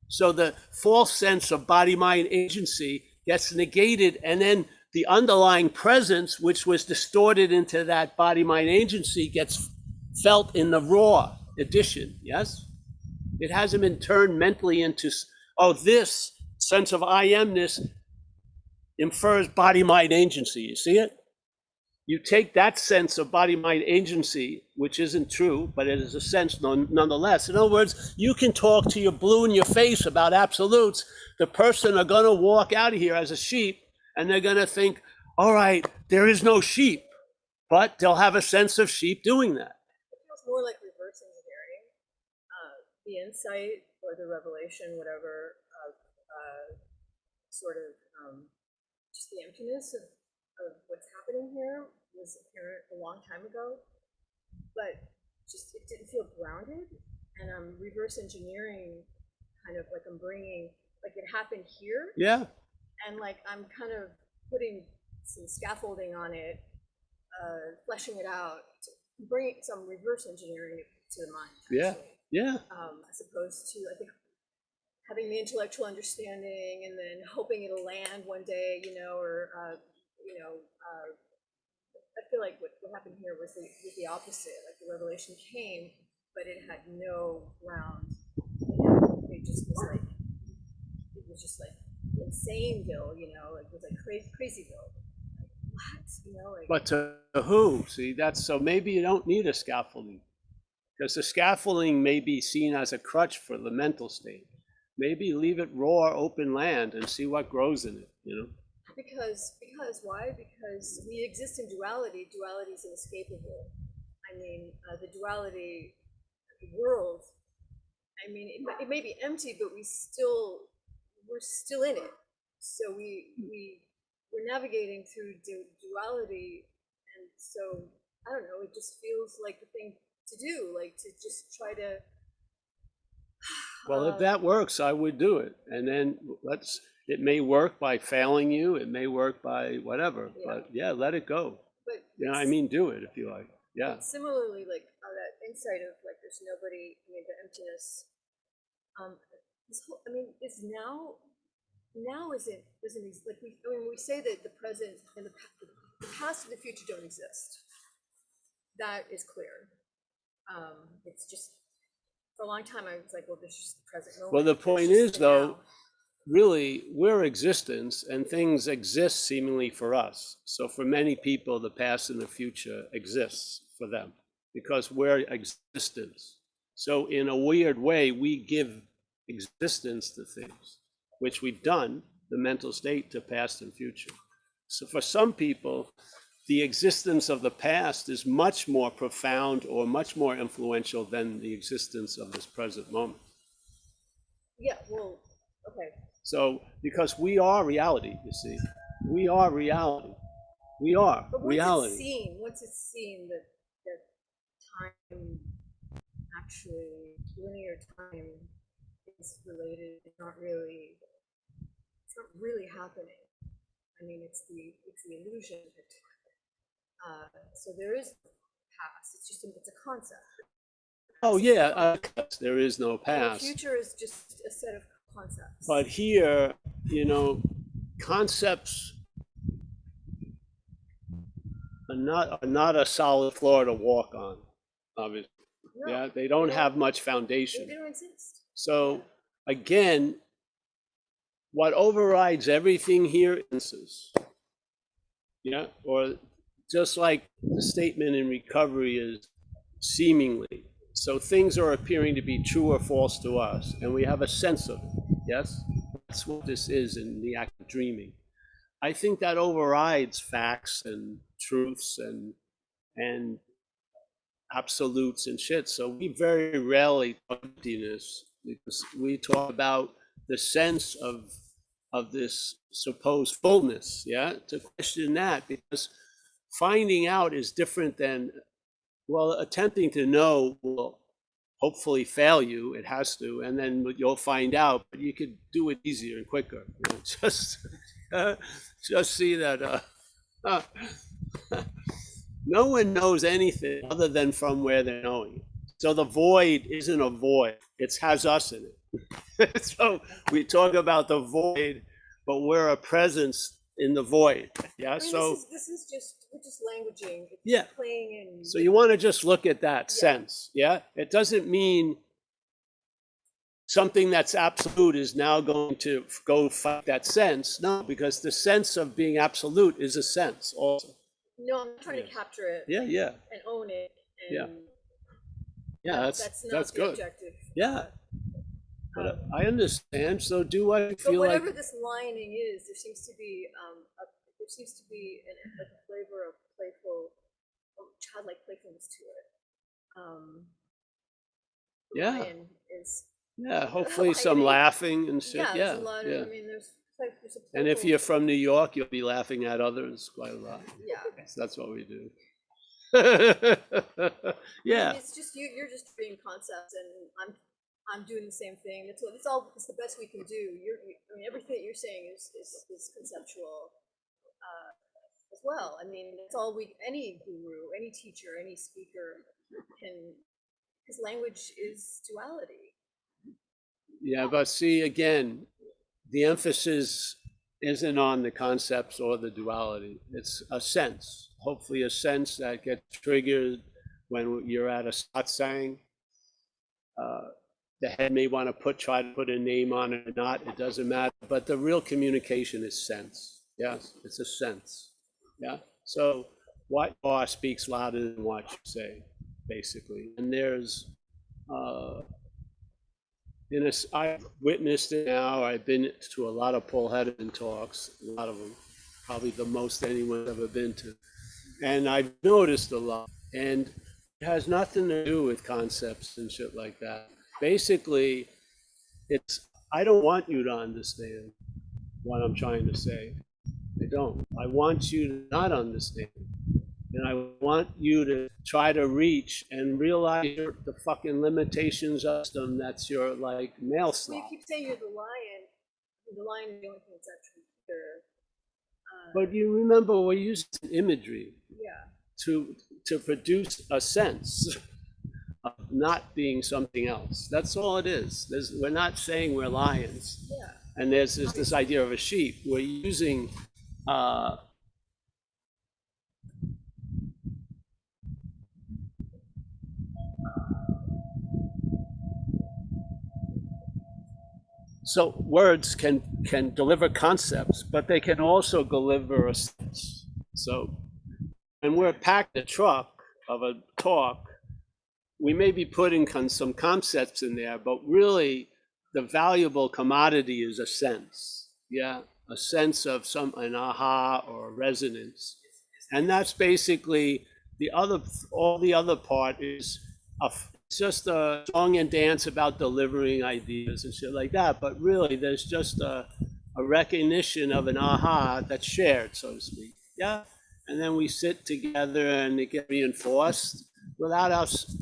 So the false sense of body-mind agency gets negated, and then the underlying presence, which was distorted into that body-mind agency, gets felt in the raw edition, yes? It hasn't been turned mentally into, oh, this sense of I amness infers body-mind agency. You see it? You take that sense of body-mind agency, which isn't true, but it is a sense nonetheless. In other words, you can talk to your blue in your face about absolutes. The person are going to walk out of here as a sheep, and they're going to think, all right, there is no sheep, but they'll have a sense of sheep doing that. It feels more like reverse engineering. The insight or the revelation, whatever, of sort of just the emptiness of what's happening here was apparent a long time ago, but just it didn't feel grounded. And I'm reverse engineering, kind of like I'm bringing like it happened here, Yeah. and like I'm kind of putting some scaffolding on it, fleshing it out, to bring some reverse engineering to the mind. Yeah. Actually. Yeah. As opposed to, I think, having the intellectual understanding and then hoping it'll land one day, or I feel like what happened here was the opposite. Like the revelation came, but it had no ground. It just was like Insaneville, it was like Crazyville. Like, what, But to who? See, that's so maybe you don't need a scaffolding, because the scaffolding may be seen as a crutch for the mental state. Maybe leave it raw, open land, and see what grows in it. Because why? Because we exist in duality. Duality is inescapable. I mean, the duality world. I mean, it may be empty, but we're still in it. So we're navigating through duality, and so I don't know. It just feels like the thing to do, like to just try to. Well, if that works, I would do it. And then it may work by failing you. It may work by whatever, Yeah. but yeah, let it go. But I mean, do it if you like. Yeah. but similarly, like that insight of like there's nobody, the emptiness. This whole, I mean, is now doesn't like we say that the present and the past and the future don't exist. That is clear. It's just for a long time I was like, well, there's just the present moment. Well, the There's point just is, the though, now. really, we're existence and things exist seemingly for us. So for many people, the past and the future exists for them because we're existence. So in a weird way, we give existence to things, which we've done, the mental state, to past and future. So for some people, the existence of the past is much more profound or much more influential than the existence of this present moment. Yeah, well, okay. So, because we are reality, you see, we are reality. We are But reality. Once it's seen that time actually linear time is related, it's not really happening. I mean, it's the illusion of it. So there is no past. It's a concept. Oh yeah, there is no And the past. future is just a set of concepts. But here, concepts are not a solid floor to walk on, obviously. No, Yeah, they don't have much foundation. They don't exist. So again, what overrides everything here is, or just like the statement in recovery is seemingly. So things are appearing to be true or false to us, and we have a sense of it. Yes, that's what this is in the act of dreaming. I think that overrides facts and truths and absolutes and shit. So we very rarely talk emptiness because we talk about the sense of this supposed fullness. Yeah, to question that, because finding out is different than, well, attempting to know will hopefully fail you. It has to, and then you'll find out. But you could do it easier and quicker. Just see that. No one knows anything other than from where they're knowing. So the void isn't a void; it has us in it. So we talk about the void, but we're a presence in the void. Yeah. I mean, So we're just languaging. It's yeah. Playing in. So you want to just look at that sense. Yeah. It doesn't mean something that's absolute is now going to go fight that sense. No, because the sense of being absolute is a sense also. No, I'm trying to capture it. Yeah, yeah. And own it. And yeah, that's not that's the good. objective. Yeah. But I understand. So do what you feel whatever like. This lining is, there seems to be a flavor of playful, childlike playfulness to it. Yeah. Lion is. Yeah, hopefully some laughing and shit. Yeah, Yeah, there's a lot of. I mean, there's a and if playful- you're from New York, you'll be laughing at others quite a lot. Yeah. So that's what we do. I Yeah. mean, it's just you're just reading concepts, and I'm doing the same thing. That's all. It's the best we can do. I mean, everything that you're saying is conceptual as well. I mean, that's all any guru, any teacher, any speaker can. Because language is duality. Yeah, but see, again, the emphasis isn't on the concepts or the duality. It's a sense, hopefully a sense that gets triggered when you're at a satsang. The head may want to try to put a name on it or not, it doesn't matter. But the real communication is sense. Yes, it's a sense. Yeah. So what you are speaks louder than what you say, basically. And there's I've witnessed it now. I've been to a lot of Paul Hedden talks, a lot of them, probably the most anyone's ever been to. And I've noticed a lot. And it has nothing to do with concepts and shit like that. Basically, I don't want you to understand what I'm trying to say. I don't. I want you to not understand. And I want you to try to reach and realize the fucking limitations of them. That's your like mail Well, slot. you keep saying you're the lion. The lion is the only thing that's actually here. But you remember we're using imagery Yeah. to produce a sense of not being something else. That's all it is. We're not saying we're lions. Yeah. And there's this idea of a sheep. We're using so words can deliver concepts, but they can also deliver a sense. So when we're packed a truck of a talk, we may be putting some concepts in there, but really the valuable commodity is a sense. Yeah, a sense of an aha or a resonance. And that's basically all the other part is just a song and dance about delivering ideas and shit like that. But really, there's just a recognition of an aha that's shared, so to speak. Yeah. And then we sit together and it gets reinforced without us,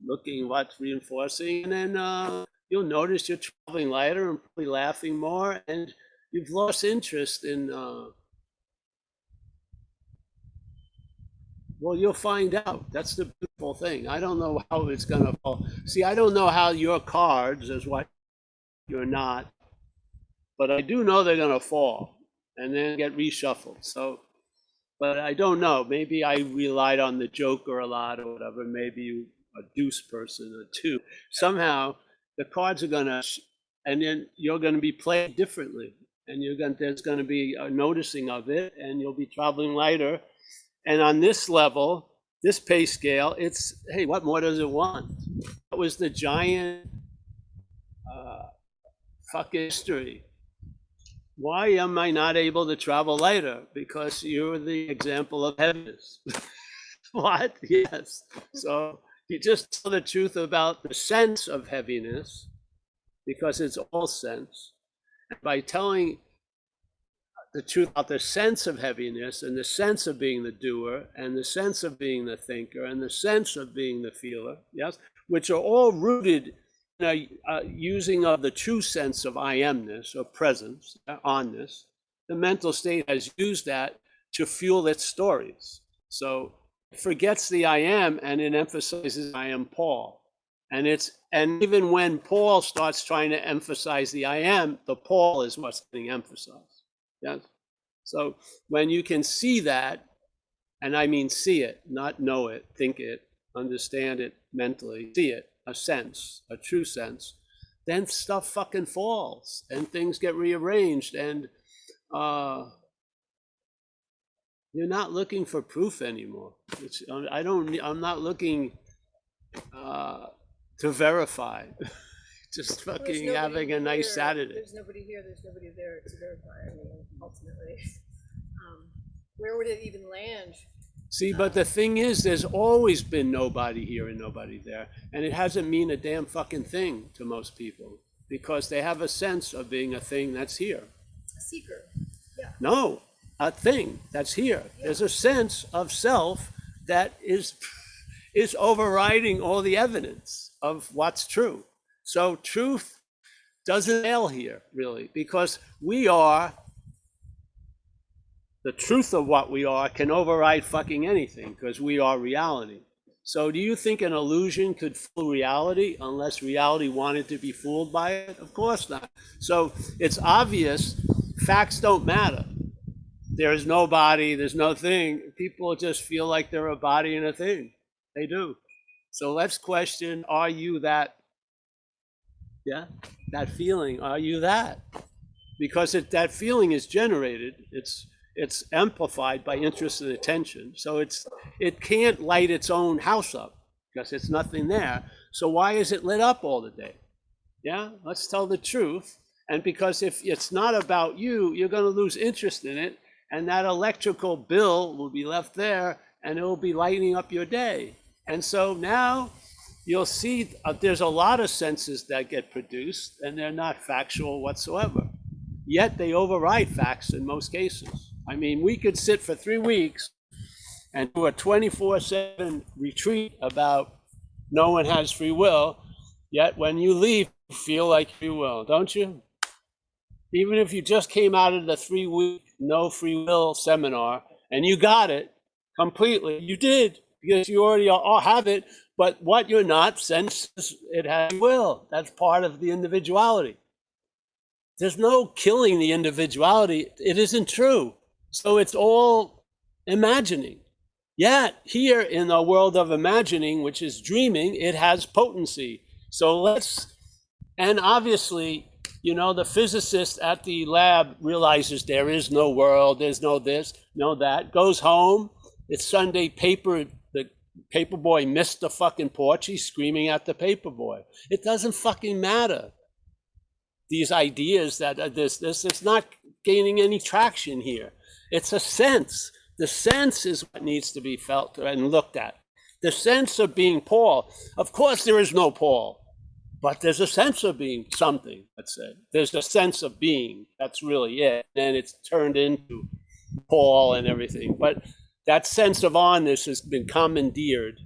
looking what's reinforcing. And then you'll notice you're traveling lighter and probably laughing more. And you've lost interest in, well, you'll find out. That's the beautiful thing. I don't know how it's going to fall. See, I don't know how your cards is what you're not, but I do know they're going to fall and then get reshuffled. So, but I don't know. Maybe I relied on the Joker a lot or whatever. Maybe you a deuce person or two. Somehow the cards are going to, and then you're going to be played differently. And there's going to be a noticing of it, and you'll be traveling lighter. And on this level, this pay scale, it's, hey, what more does it want? That was the giant fucking history. Why am I not able to travel lighter? Because you're the example of heaviness. What? Yes. So you just tell the truth about the sense of heaviness, because it's all sense. And by telling the truth about the sense of heaviness and the sense of being the doer and the sense of being the thinker and the sense of being the feeler, yes, which are all rooted in a using of the true sense of I amness or presence, onness. The mental state has used that to fuel its stories. So it forgets the I am and it emphasizes I am Paul. And even when Paul starts trying to emphasize the I am, the Paul is what's being emphasized. Yes. So when you can see that, and I mean see it, not know it, think it, understand it mentally, see it, a sense, a true sense, then stuff fucking falls and things get rearranged, and you're not looking for proof anymore. I'm not looking to verify. Just fucking having a nice Saturday. There's nobody here, there's nobody there to verify. I mean, ultimately, where would it even land? See, but the thing is, there's always been nobody here and nobody there. And it hasn't mean a damn fucking thing to most people, because they have a sense of being a thing that's here. A seeker. Yeah. No, a thing that's here. Yeah. There's a sense of self that is, is overriding all the evidence of what's true. So truth doesn't fail here, really, because we are, the truth of what we are can override fucking anything, because we are reality. So do you think an illusion could fool reality unless reality wanted to be fooled by it? Of course not. So it's obvious facts don't matter. There's no body, there's no thing. People just feel like they're a body and a thing. They do. So let's question, are you that? Yeah, that feeling, are you that? Because that feeling is generated, it's amplified by interest and attention. So it can't light its own house up because it's nothing there. So why is it lit up all the day? Yeah, let's tell the truth. And because if it's not about you, you're going to lose interest in it. And that electrical bill will be left there and it will be lighting up your day. And so now you'll see there's a lot of senses that get produced and they're not factual whatsoever. Yet they override facts in most cases. I mean, we could sit for 3 weeks and do a 24/7 retreat about no one has free will. Yet when you leave, you feel like free will, don't you? Even if you just came out of the 3-week no free will seminar and you got it completely, you did, because you already all have it. But what you're not senses it has will. That's part of the individuality. There's no killing the individuality. It isn't true. So it's all imagining. Yet here in the world of imagining, which is dreaming, it has potency. So and obviously, you know, the physicist at the lab realizes there is no world, there's no this, no that, goes home, it's Sunday paper, the paper boy missed the fucking porch, he's screaming at the paper boy. It doesn't fucking matter. These ideas that this, it's not gaining any traction here. It's a sense. The sense is what needs to be felt and looked at. The sense of being Paul. Of course there is no Paul, but there's a sense of being something, let's say. There's a sense of being, that's really it. And it's turned into Paul and everything. But that sense of onness has been commandeered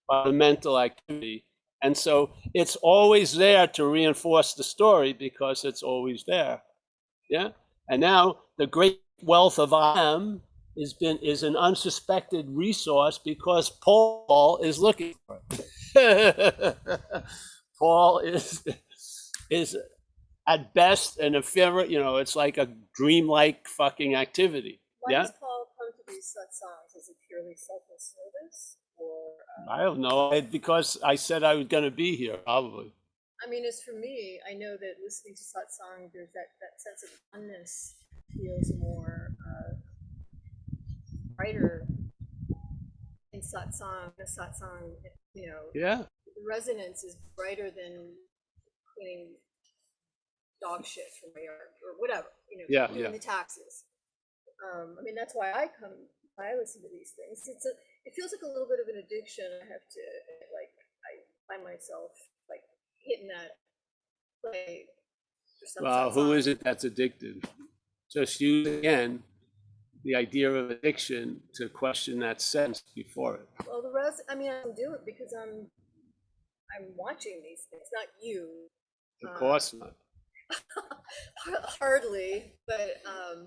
by the mental activity. And so it's always there to reinforce the story because it's always there. Yeah. And now the great wealth of I am is an unsuspected resource because Paul is looking for it. Paul is at best an ephemeral, you know, it's like a dreamlike fucking activity. Why Yeah. does Paul come to these satsangs? Is it purely selfless service, or? I don't know, because I said I was going to be here, probably. I mean, as for me, I know that listening to satsang, there's that sense of oneness feels more brighter in satsang. The satsang, you know, Yeah. the resonance is brighter than cleaning dog shit from my yard or whatever, you know, Yeah, doing yeah. the taxes. I mean, that's why I listen to these things. It feels like a little bit of an addiction. I have to, like, I find myself like hitting that play. For some Well, who satsang. is it that's addicted? Just use again the idea of addiction to question that sense before it. Well, the rest, I mean, I don't do it because I'm watching these things, not you. Of course not. Hardly, but I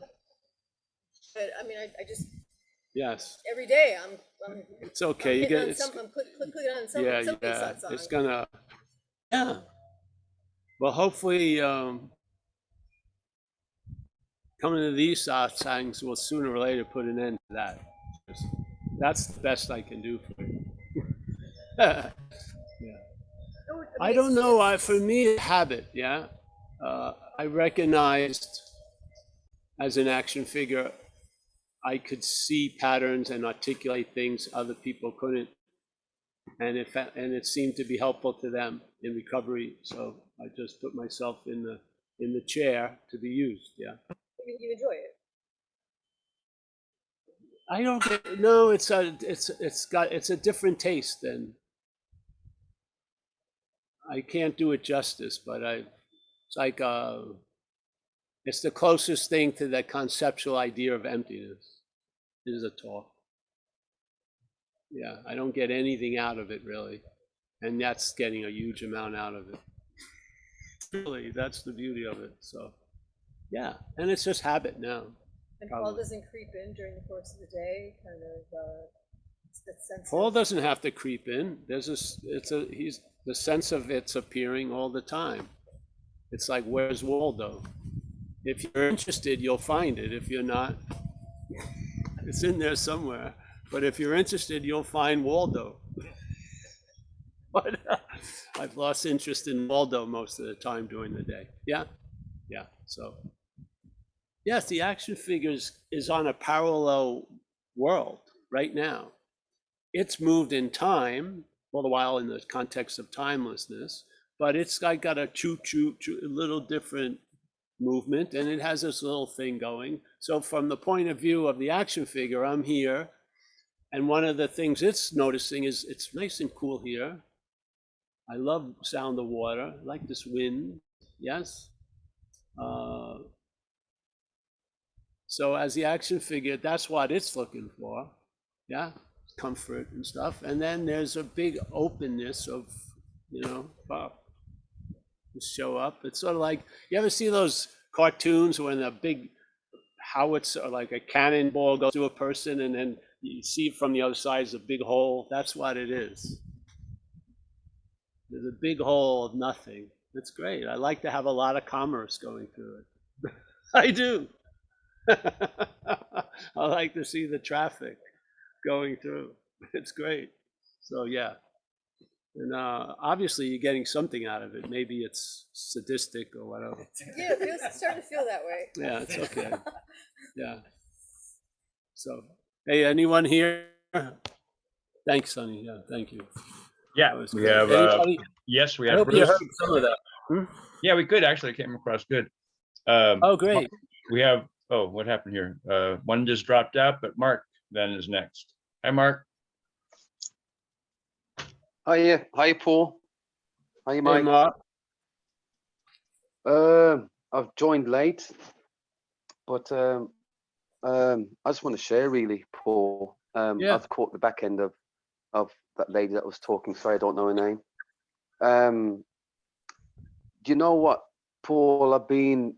mean, I just Yes. every day I'm It's okay. You hitting get on it's some, I'm clicking on some yeah, something yeah. satsang. It's gonna yeah. Well, hopefully, coming to these satsangs will sooner or later put an end to that. That's the best I can do for you. Yeah. No, I mean, don't it's know. just- For me, it's habit. Yeah. I recognized as an action figure, I could see patterns and articulate things other people couldn't, and it seemed to be helpful to them in recovery. So I just put myself in the chair to be used. Yeah. you enjoy it. I don't get no. It's a different taste than. I can't do it justice, but it's like it's the closest thing to that conceptual idea of emptiness is a talk. Yeah, I don't get anything out of it really. And that's getting a huge amount out of it. Really, that's the beauty of it. So, yeah, and it's just habit now. And Paul Probably. doesn't creep in during the course of the day, kind of that sense Paul of, doesn't have to creep in. He's the sense of it's appearing all the time. It's like, where's Waldo? If you're interested, you'll find it. If you're not, it's in there somewhere. But if you're interested, you'll find Waldo. But I've lost interest in Waldo most of the time during the day. Yeah, yeah. So yes, the action figures is on a parallel world right now. It's moved in time, all the while in the context of timelessness, but it's like got a a little different movement, and it has this little thing going. So from the point of view of the action figure, I'm here, and one of the things it's noticing is it's nice and cool here. I love sound of water. I like this wind. Yes. So as the action figure, that's what it's looking for. Yeah, comfort and stuff. And then there's a big openness of, show up. It's sort of like, you ever see those cartoons when a big howitzer or like a cannonball goes to a person and then you see from the other side is a big hole? That's what it is. There's a big hole of nothing. It's great. I like to have a lot of commerce going through it. I do. I like to see the traffic going through. It's great. So yeah. And obviously you're getting something out of it. Maybe it's sadistic or whatever. yeah, it's starting to feel that way. Yeah, it's okay. Yeah. So, hey, anyone here? Thanks, Sonny. Yeah, thank you. Yeah, That was we great. have, Anybody? yes, we I have hope you Bruce. heard some of that. Hmm? Yeah, we could actually, came across good. Oh, great. We have, oh, what happened here? One just dropped out, but Mark then is next. Hi, Mark. Hi, Paul. Hi, Hey, Mike. Mark. I've joined late, but I just want to share really, Paul. Yeah. I've caught the back end of that lady that was talking. Sorry, I don't know her name. Do you know what, Paul? I've been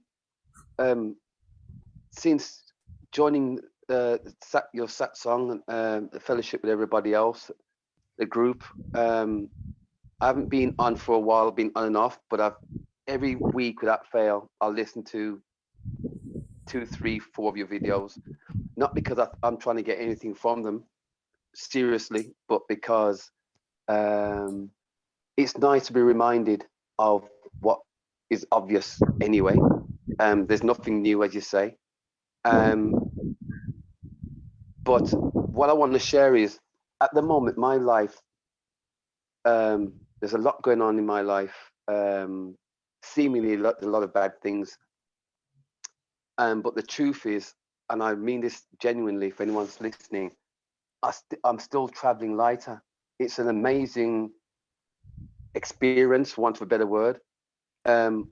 since joining your satsang and the fellowship with everybody else, the group. I haven't been on for a while. I've been on and off, but every week without fail, I'll listen to 2, 3, 4 of your videos. Not because I'm trying to get anything from them, seriously, but because it's nice to be reminded of what is obvious anyway. There's nothing new, as you say. But what I want to share is, at the moment, my life, there's a lot going on in my life, seemingly a lot of bad things. But the truth is, and I mean this genuinely, if anyone's listening, I'm still traveling lighter. It's an amazing experience, for want of a better word. And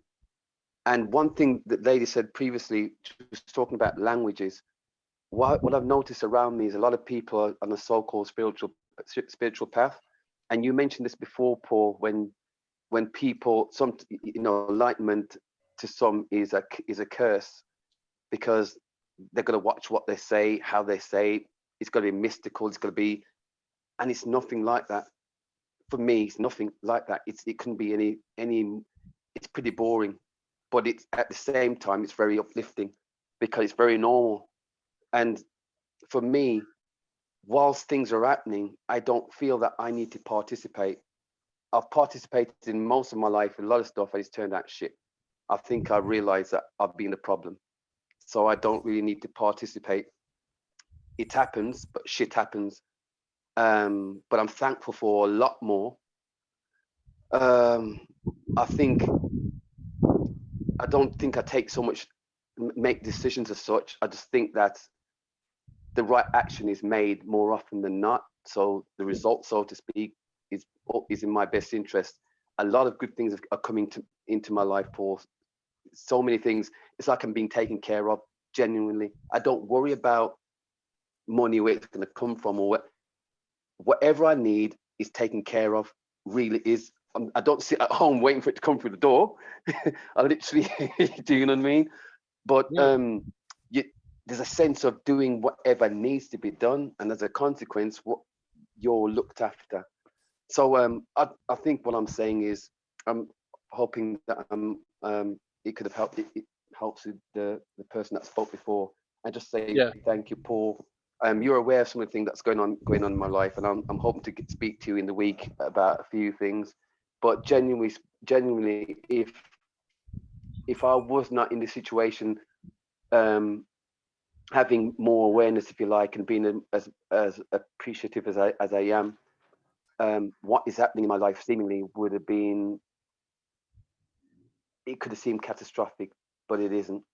one thing that lady said previously, she was talking about languages. What I've noticed around me is a lot of people are on a so-called spiritual path. And you mentioned this before, Paul, when people, enlightenment to some is a curse, because they're going to watch what they say, how they say it. It's going to be mystical. It's going to be, and it's nothing like that. For me, it's nothing like that. It couldn't be any. It's pretty boring, but it's at the same time it's very uplifting because it's very normal. And for me, whilst things are happening, I don't feel that I need to participate. I've participated in most of my life in a lot of stuff, and it's turned out shit. I think I realized that I've been the problem. So I don't really need to participate. It happens, but shit happens. But I'm thankful for a lot more. I don't think I take so much, make decisions as such. I just think that the right action is made more often than not. So the result, so to speak, is in my best interest. A lot of good things are coming into my life, Paul. So many things. It's like I'm being taken care of, genuinely. I don't worry about money, where it's going to come from, or whatever I need is taken care of. Really is. I don't sit at home waiting for it to come through the door. I literally, do you know what I mean? But there's a sense of doing whatever needs to be done, and as a consequence, what you're looked after. So I think what I'm saying is, I'm hoping that it could have helped. It helps with the person that spoke before, and just say thank you, Paul. You're aware of some of the things that's going on in my life, and I'm hoping to speak to you in the week about a few things. But genuinely, if I was not in this situation, having more awareness, if you like, and being as appreciative as I am, what is happening in my life seemingly would have been. It could have seemed catastrophic, but it isn't.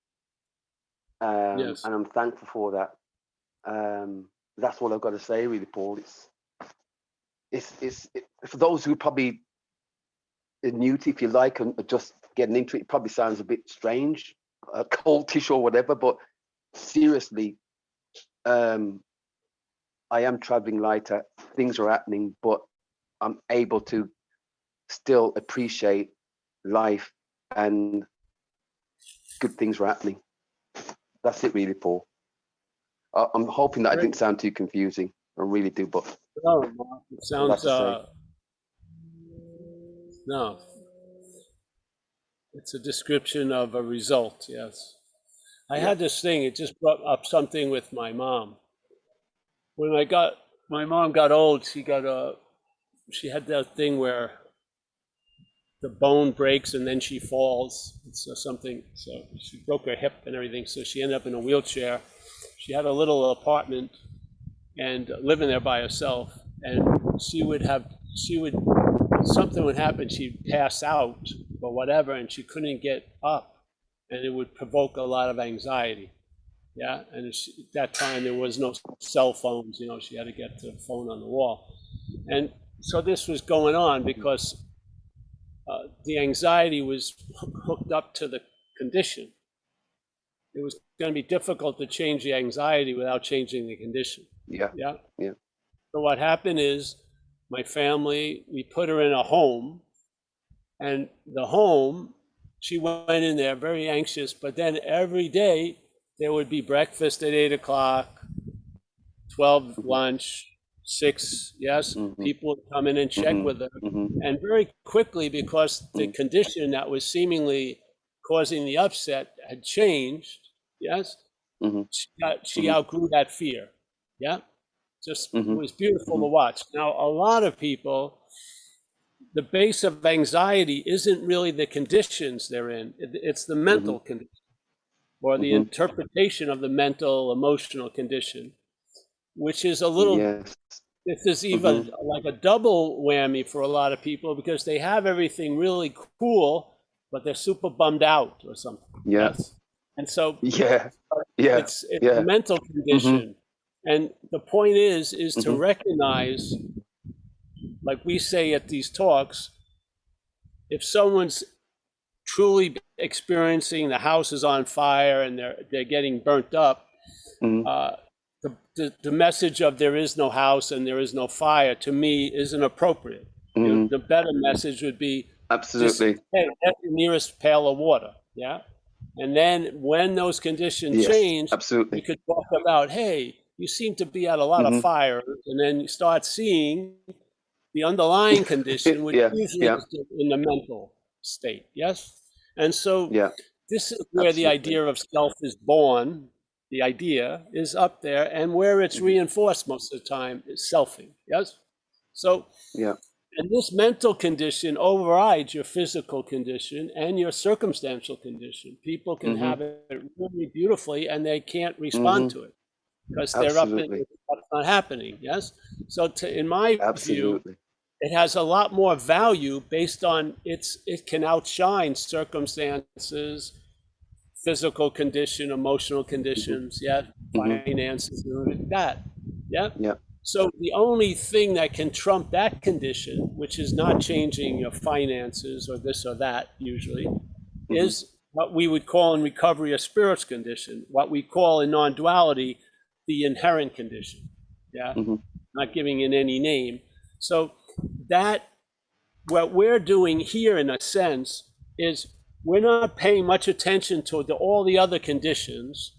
And I'm thankful for that. That's all I've got to say, really, Paul. It's for those who probably are new to, if you like, and are just getting into it. It probably sounds a bit strange, cultish or whatever, but seriously, I am traveling lighter. Things are happening, but I'm able to still appreciate life, and good things are happening. That's it, really, Paul. I'm hoping that I didn't sound too confusing. I really do, but no, it sounds no. It's a description of a result. Yes, I had this thing. It just brought up something with my mom. When my mom got old, she had that thing where the bone breaks and then she falls. So she broke her hip and everything. So she ended up in a wheelchair. She had a little apartment and living there by herself. And something would happen. She'd pass out or whatever, and she couldn't get up, and it would provoke a lot of anxiety. Yeah, and at that time there was no cell phones. She had to get the phone on the wall, and so this was going on because the anxiety was hooked up to the condition. It was going to be difficult to change the anxiety without changing the condition. Yeah. So what happened is, my family, we put her in a home, and the home, she went in there very anxious, but then every day there would be breakfast at 8 o'clock, 12 lunch, 6, people would come in and check with her. And very quickly, because the condition that was seemingly causing the upset had changed, she outgrew that fear. Just it was beautiful to watch. Now, a lot of people, the base of anxiety isn't really the conditions they're in. It's the mental condition, or the interpretation of the mental emotional condition, which is a little, this is even like a double whammy for a lot of people, because they have everything really cool, but they're super bummed out or something. And so it's a mental condition. And the point is to recognize, like we say at these talks, if someone's truly experiencing the house is on fire and they're getting burnt up, the message of there is no house and there is no fire, to me, isn't appropriate. The better message would be, absolutely, just, hey, get the nearest pail of water. And then when those conditions change, we could talk about, hey, you seem to be at a lot of fire, and then you start seeing the underlying condition, which usually is in the mental state. And so this is where the idea of self is born. The idea is up there, and where it's reinforced most of the time is selfing. So and this mental condition overrides your physical condition and your circumstantial condition. People can have it really beautifully, and they can't respond to it because they're up in what's not happening. So in my view, it has a lot more value based on it can outshine circumstances, physical condition, emotional conditions, finances, like that. So the only thing that can trump that condition, which is not changing your finances or this or that usually, is what we would call in recovery a spirit's condition, what we call in non-duality the inherent condition. not giving it any name. So that, what we're doing here in a sense is we're not paying much attention to all the other conditions.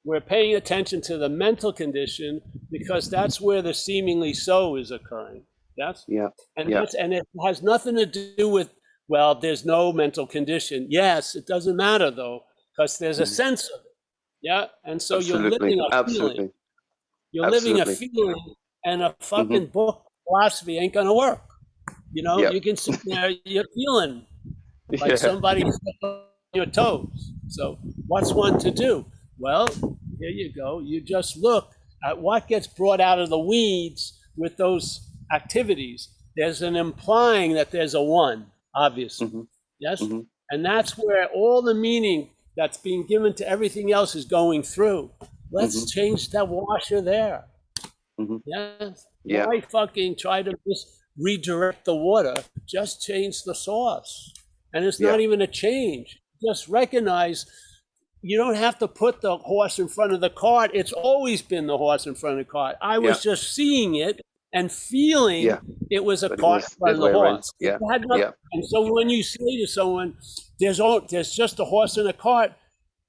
We're paying attention to the mental condition because that's where the seemingly so is occurring. Yes? Yeah. And Yeah. and it has nothing to do with, well, there's no mental condition. Yes, it doesn't matter though, because there's a sense of it. Yeah. And so you're Absolutely. living a feeling. Absolutely. You're living a Absolutely. feeling, and a fucking book philosophy ain't gonna work. You know, Yep. you can sit there, you're feeling like Yeah. somebody stepped on your toes. So what's one to do? Well, here you go. You just look at what gets brought out of the weeds with those activities. There's an implying that there's a one, obviously. Mhm. Yes? Mhm. And that's where all the meaning that's being given to everything else is going through. Let's change that washer there. Mhm. Yes. Yeah. Why fucking try to just redirect the water? Just change the source. And it's not Yeah. even a change. Just recognize you don't have to put the horse in front of the cart. It's always been the horse in front of the cart. I was just seeing it and feeling Yeah. it was a But it cart was in front of the the other way around. horse. Yeah. It had nothing- Yeah. And so when you say to someone, there's just a horse in a cart,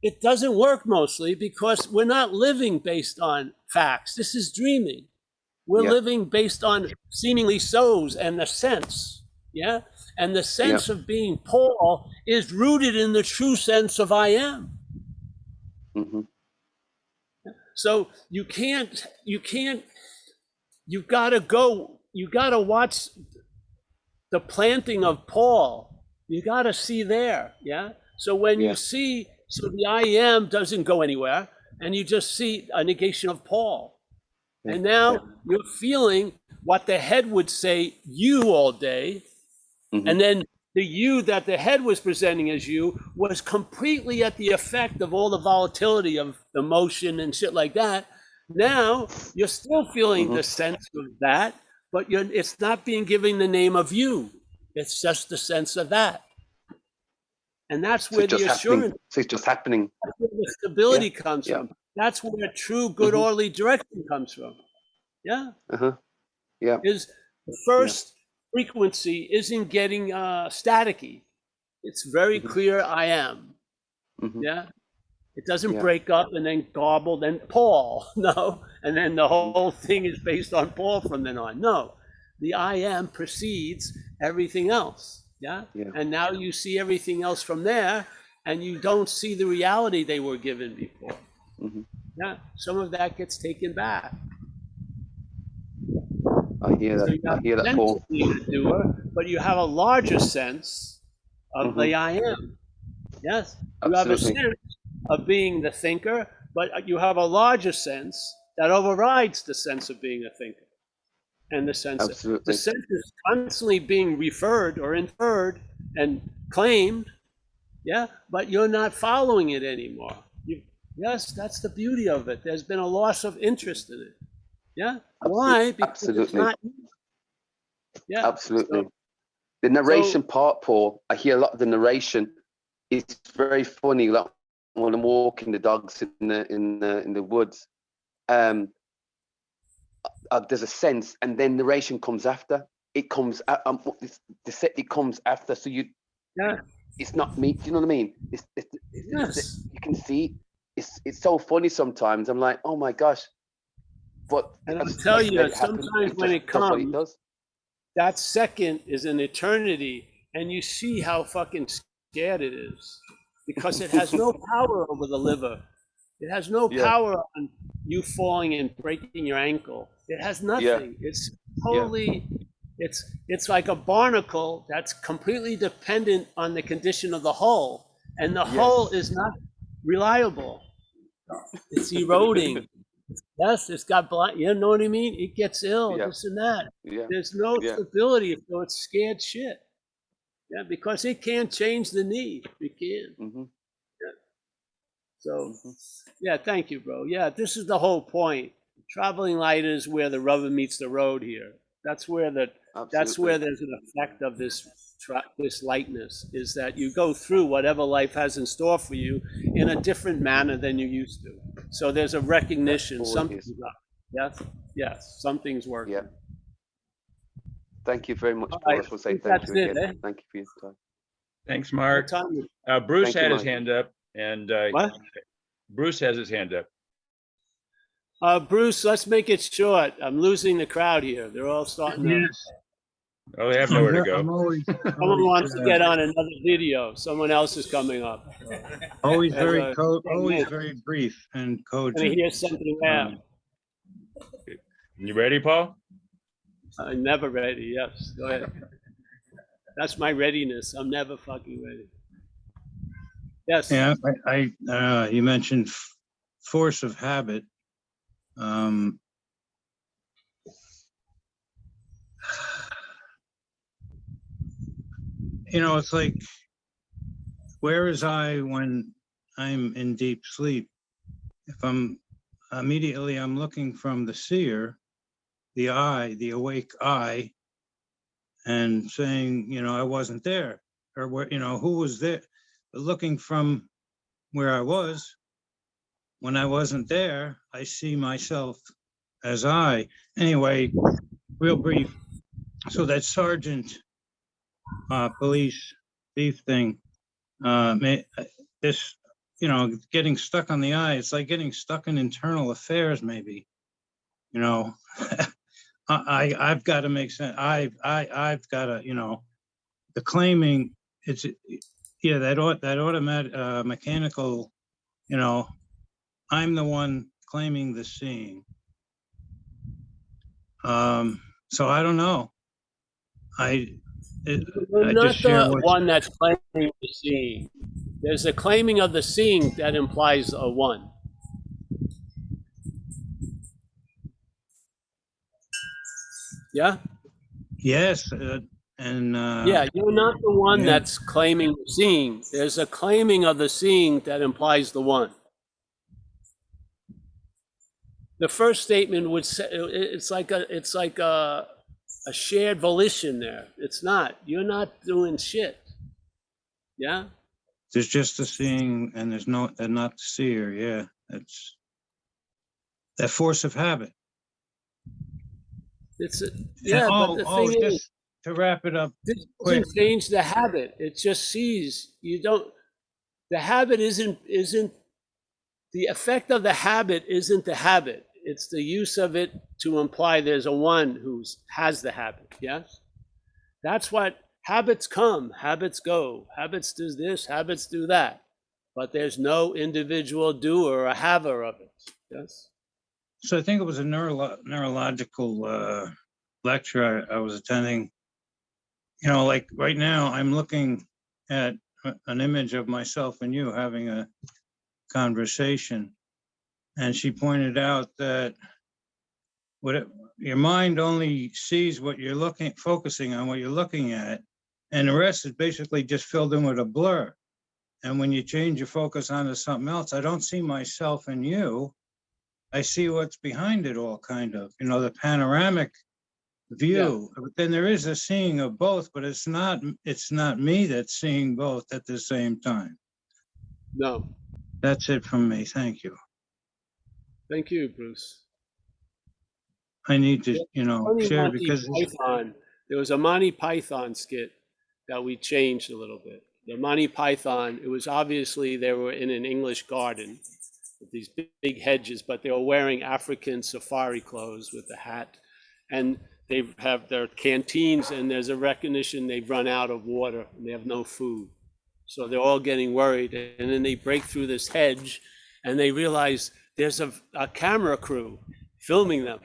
it doesn't work mostly because we're not living based on facts. This is dreaming. We're Yeah. living based on seemingly so's and the sense. Yeah. And the sense of being Paul is rooted in the true sense of I am. Mhm. So you've got to watch the planting of Paul. You got to see there. Yeah. So when you see, so the I am doesn't go anywhere, and you just see a negation of Paul. And now you're feeling what the head would say you all day. And then the you that the head was presenting as you was completely at the effect of all the volatility of the motion and shit like that. Now you're still feeling the sense of that, but it's not being given the name of you. It's just the sense of that. And that's where the assurance, So it's just happening. that's where the stability comes from. That's where true, good, orderly direction comes from. Yeah. Yeah. Is the first frequency isn't getting staticky. It's very clear I am. Yeah. It doesn't break up and then garble, then Paul. No. And then the whole thing is based on Paul from then on. No. The I am precedes everything else. Yeah. And now you see everything else from there, and you don't see the reality they were given before. Yeah. Some of that gets taken back. I hear that. I hear that, Paul. Doer, but you have a larger sense of the I am. Yes, you have a sense of being the thinker, but you have a larger sense that overrides the sense of being a thinker, and the sense the sense is constantly being referred or inferred and claimed. Yeah, but you're not following it anymore. Yes, that's the beauty of it. There's been a loss of interest in it. Yeah. Why? Because it's not. Yeah. Absolutely. So, the narration part, Paul, I hear a lot of the narration. It's very funny. Like when I'm walking the dogs in the woods, there's a sense, and then narration comes after. It comes. It comes after. So you. Yeah. It's not me. Do you know what I mean? It's you can see. It's so funny sometimes. I'm like, oh my gosh. But and I'll tell you, sometimes when it comes, that second is an eternity, and you see how fucking scared it is, because it has no power over the liver. It has no power on you falling and breaking your ankle. It has nothing. It's totally, it's like a barnacle that's completely dependent on the condition of the hull, and the hull is not reliable. It's eroding. Yes, it's got blind. You know what I mean? It gets ill, this and that. There's no stability, so it's scared shit. Yeah, because it can't change the need. It can. Yeah. So, yeah, thank you, bro. Yeah, this is the whole point. Traveling light is where the rubber meets the road here. That's where that's where there's an effect of this lightness, is that you go through whatever life has in store for you in a different manner than you used to. So there's a recognition, something's up. Yes, Yes, something's working. Yeah. Thank you very much, All Paul. I right, just want to say think thank that's you it, again. eh? Thank you for your time. Thanks, What Mark. time is- Bruce Thank you, had his Mike. hand up, and What? Bruce has his hand up. Bruce, let's make it short. I'm losing the crowd here. They're all starting to. Yes, Oh, they have nowhere to I'm go. always, Someone wants to get on another video. Someone else is coming up. always And, very I'm very brief and gonna cogent. hear something now. You ready, Paul? I'm never ready. Yes, go ahead. That's my readiness. I'm never fucking ready. Yes. Yeah, you mentioned force of habit. It's like, where is I when I'm in deep sleep? If I'm looking from the seer, the I, the awake I, and saying, I wasn't there, or where, who was there? But looking from where I was, when I wasn't there, I see myself as I. Anyway, real brief. So that sergeant, police thief thing, this, getting stuck on the I, it's like getting stuck in internal affairs, maybe. I've got to make sense. I've got to, the claiming, it's, yeah, that automatic, mechanical, I'm the one claiming the seeing. So I don't know. You're I not just share the what. one that's claiming the seeing. There's a claiming of the seeing that implies a one. Yeah? Yes, Yeah, you're not the one yeah. that's claiming the seeing. There's a claiming of the seeing that implies the one. The first statement would say it's like a shared volition there. It's not. You're not doing shit. Yeah? There's just the seeing, and there's not the seer. Yeah, that's that force of habit. It's yeah, but the thing is, just to wrap it up, this quick. doesn't change the habit. It just sees. You don't. The habit isn't the effect of the habit isn't the habit. It's the use of it to imply there's a one who has the habit. Yes, that's what habits come, habits go, habits do this, habits do that, but there's no individual doer or haver of it. Yes. So I think it was a neurological lecture I was attending. Like right now, I'm looking at an image of myself and you having a conversation, and she pointed out that your mind only sees what you're focusing on, what you're looking at, and the rest is basically just filled in with a blur. And when you change your focus onto something else, I don't see myself in you. I see what's behind it all, kind of, the panoramic view. Yeah. But then there is a seeing of both, but it's not me that's seeing both at the same time. No. That's it from me. Thank you. Thank you, Bruce. I need to, share because Python. There was a Monty Python skit that we changed a little bit. The Monty Python, it was obviously they were in an English garden with these big hedges, but they were wearing African safari clothes with a hat. And they have their canteens, and there's a recognition they've run out of water and they have no food. So they're all getting worried. And then they break through this hedge and they realize there's a camera crew filming them.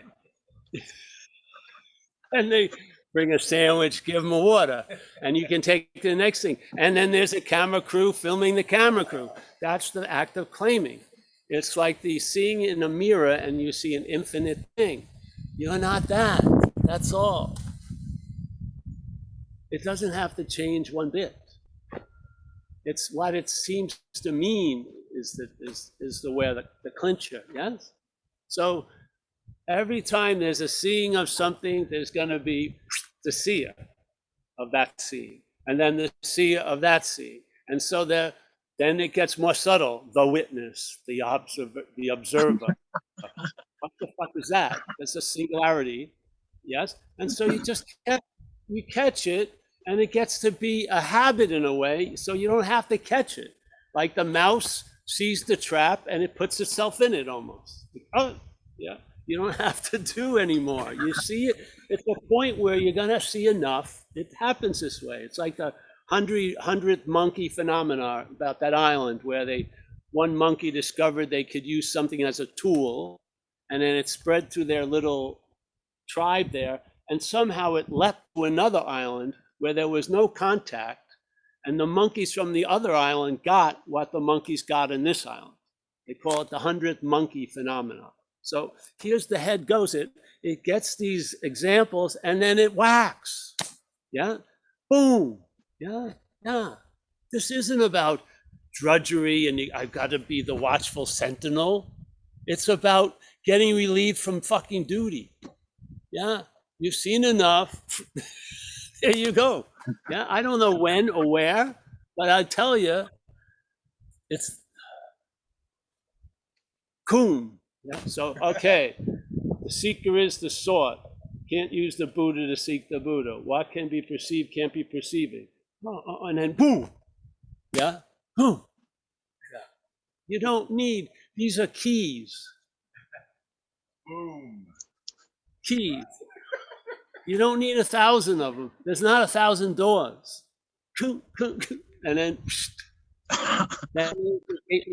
And they bring a sandwich, give them a water, and you can take the next thing. And then there's a camera crew filming the camera crew. That's the act of claiming. It's like the seeing in a mirror and you see an infinite thing. You're not that. That's all. It doesn't have to change one bit. It's what it seems to mean is the way the clincher. Yes. So every time there's a seeing of something, there's going to be the seer of that seeing, and then the seer of that seeing, and so then it gets more subtle. The witness, the observer, what the fuck is that? That's a singularity. Yes. And so you catch it, and it gets to be a habit in a way, so you don't have to catch it. Like the mouse sees the trap and it puts itself in it almost. Oh, yeah. You don't have to do anymore. You see it. It's a point where you're gonna see enough. It happens this way. It's like the hundredth monkey phenomena about that island where one monkey discovered they could use something as a tool, and then it spread through their little tribe there, and somehow it leapt to another island where there was no contact, and the monkeys from the other island got what the monkeys got in this island. They call it the 100th monkey phenomenon. So here's the head goes. It gets these examples and then it whacks. Yeah, boom. Yeah. This isn't about drudgery and I've got to be the watchful sentinel. It's about getting relieved from fucking duty. Yeah, you've seen enough. There you go. Yeah, I don't know when or where, but I tell you, it's coom. Yeah. So, okay, the seeker is the sought. Can't use the Buddha to seek the Buddha. What can be perceived can't be perceiving. And then boom. Yeah, boom. Yeah. You don't need, these are keys. Boom. Keys. You don't need 1,000 of them. There's not 1,000 doors. And then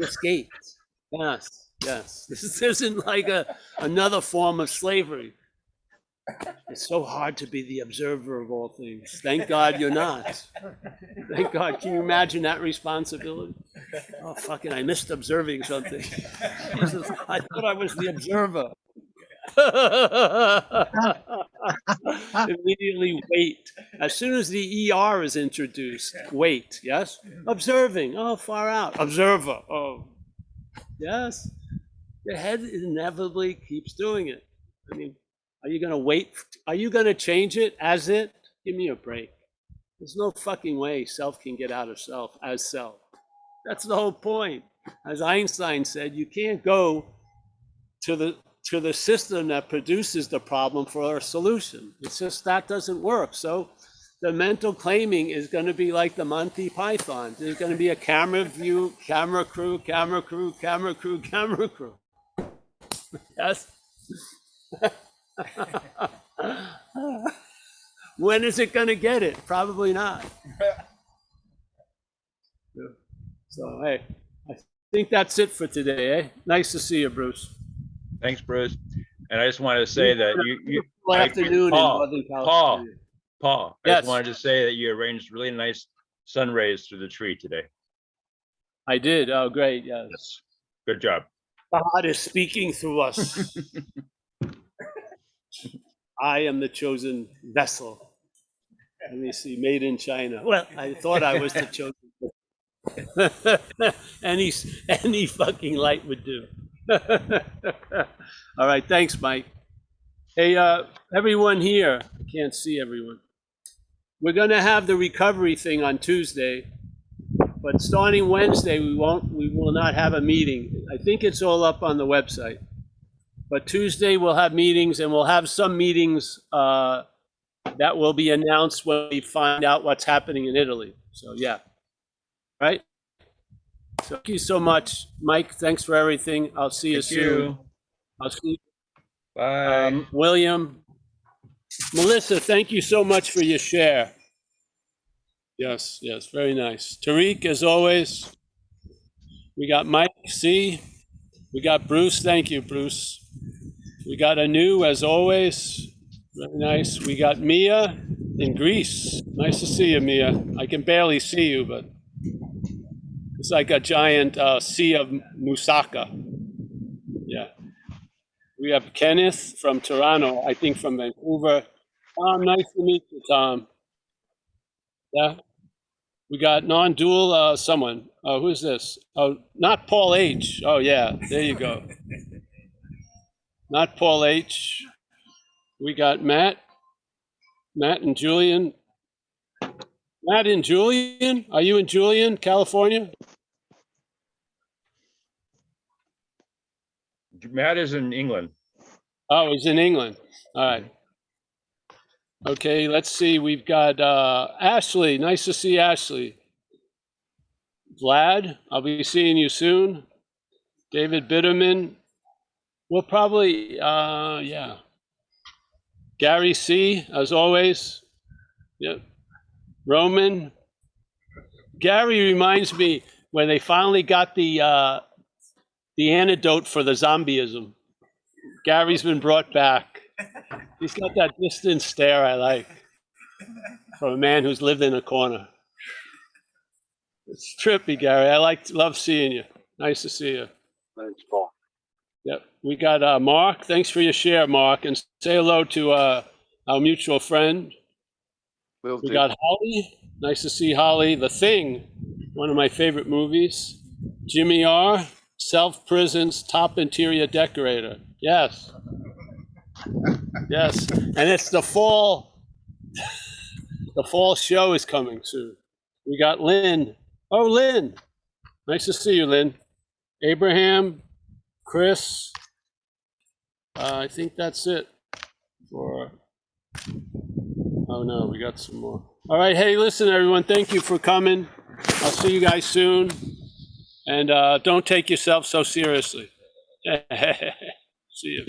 escape. Yes. This isn't like another form of slavery. It's so hard to be the observer of all things. Thank God you're not. Thank God. Can you imagine that responsibility? Oh, fucking, I missed observing something. Jesus, I thought I was the observer. Immediately wait. As soon as the ER is introduced, wait. Yes? Observing. Oh, far out. Observer. Oh, yes. The head inevitably keeps doing it. I mean, are you going to wait? Are you going to change it as it? Give me a break. There's no fucking way self can get out of self as self. That's the whole point. As Einstein said, you can't go to the system that produces the problem for a solution. It's just that doesn't work. So the mental claiming is going to be like the Monty Python. There's going to be a camera view, camera crew, camera crew, camera crew, camera crew. Yes? When is it going to get it? Probably not. So, hey, I think that's it for today, eh? Nice to see you, Bruce. Thanks, Bruce. And I just wanted to say that you afternoon Paul, in Northern California. Paul, I Yes. just wanted to say that you arranged really nice sun rays through the tree today. I did. Oh, great. Yes. Yes. Good job. God is speaking through us. I am the chosen vessel. Let me see, made in China. Well, I thought I was the chosen vessel. any fucking light would do. All right, thanks, Mike. Hey, everyone here, I can't see everyone. We're gonna have the recovery thing on Tuesday, but starting Wednesday, we will not have a meeting. I think it's all up on the website. But Tuesday we'll have meetings, and we'll have some meetings that will be announced when we find out what's happening in Italy. So yeah, right? So thank you so much, Mike. Thanks for everything. I'll see you soon. I'll see you. Bye. William, Melissa, thank you so much for your share. Yes, very nice. Tariq, as always. We got Mike C. We got Bruce. Thank you, Bruce. We got Anu, as always. Very nice. We got Mia in Greece. Nice to see you, Mia. I can barely see you, but it's like a giant sea of moussaka. Yeah. We have Kenneth from Toronto, I think from Vancouver. Tom, nice to meet you, Tom. Yeah. We got non-dual someone. Who's this? Oh, not Paul H. Oh, yeah, there you go. Not Paul H. We got Matt and Julian. Matt and Julian? Are you in Julian, California? Matt is in England. Oh, he's in England. All right. Okay, let's see. We've got Ashley. Nice to see Ashley. Vlad, I'll be seeing you soon. David Bitterman. We'll probably, yeah. Gary C, as always. Yep. Roman. Gary reminds me when they finally got the antidote for the zombieism. Gary's been brought back. He's got that distant stare I like from a man who's lived in a corner. It's trippy, Gary. Love seeing you. Nice to see you. Thanks, Paul. Yep. We got Mark. Thanks for your share, Mark. And say hello to our mutual friend. Will We do. got Holly. Nice to see Holly. The Thing, one of my favorite movies. Jimmy R. Self-prison's top interior decorator. Yes. Yes. And it's the fall. The fall show is coming soon. We got Lynn. Oh, Lynn. Nice to see you, Lynn. Abraham, Chris. I think that's it for. Oh no, we got some more. All right, hey, listen, everyone. Thank you for coming. I'll see you guys soon, and don't take yourself so seriously. See you. Bye.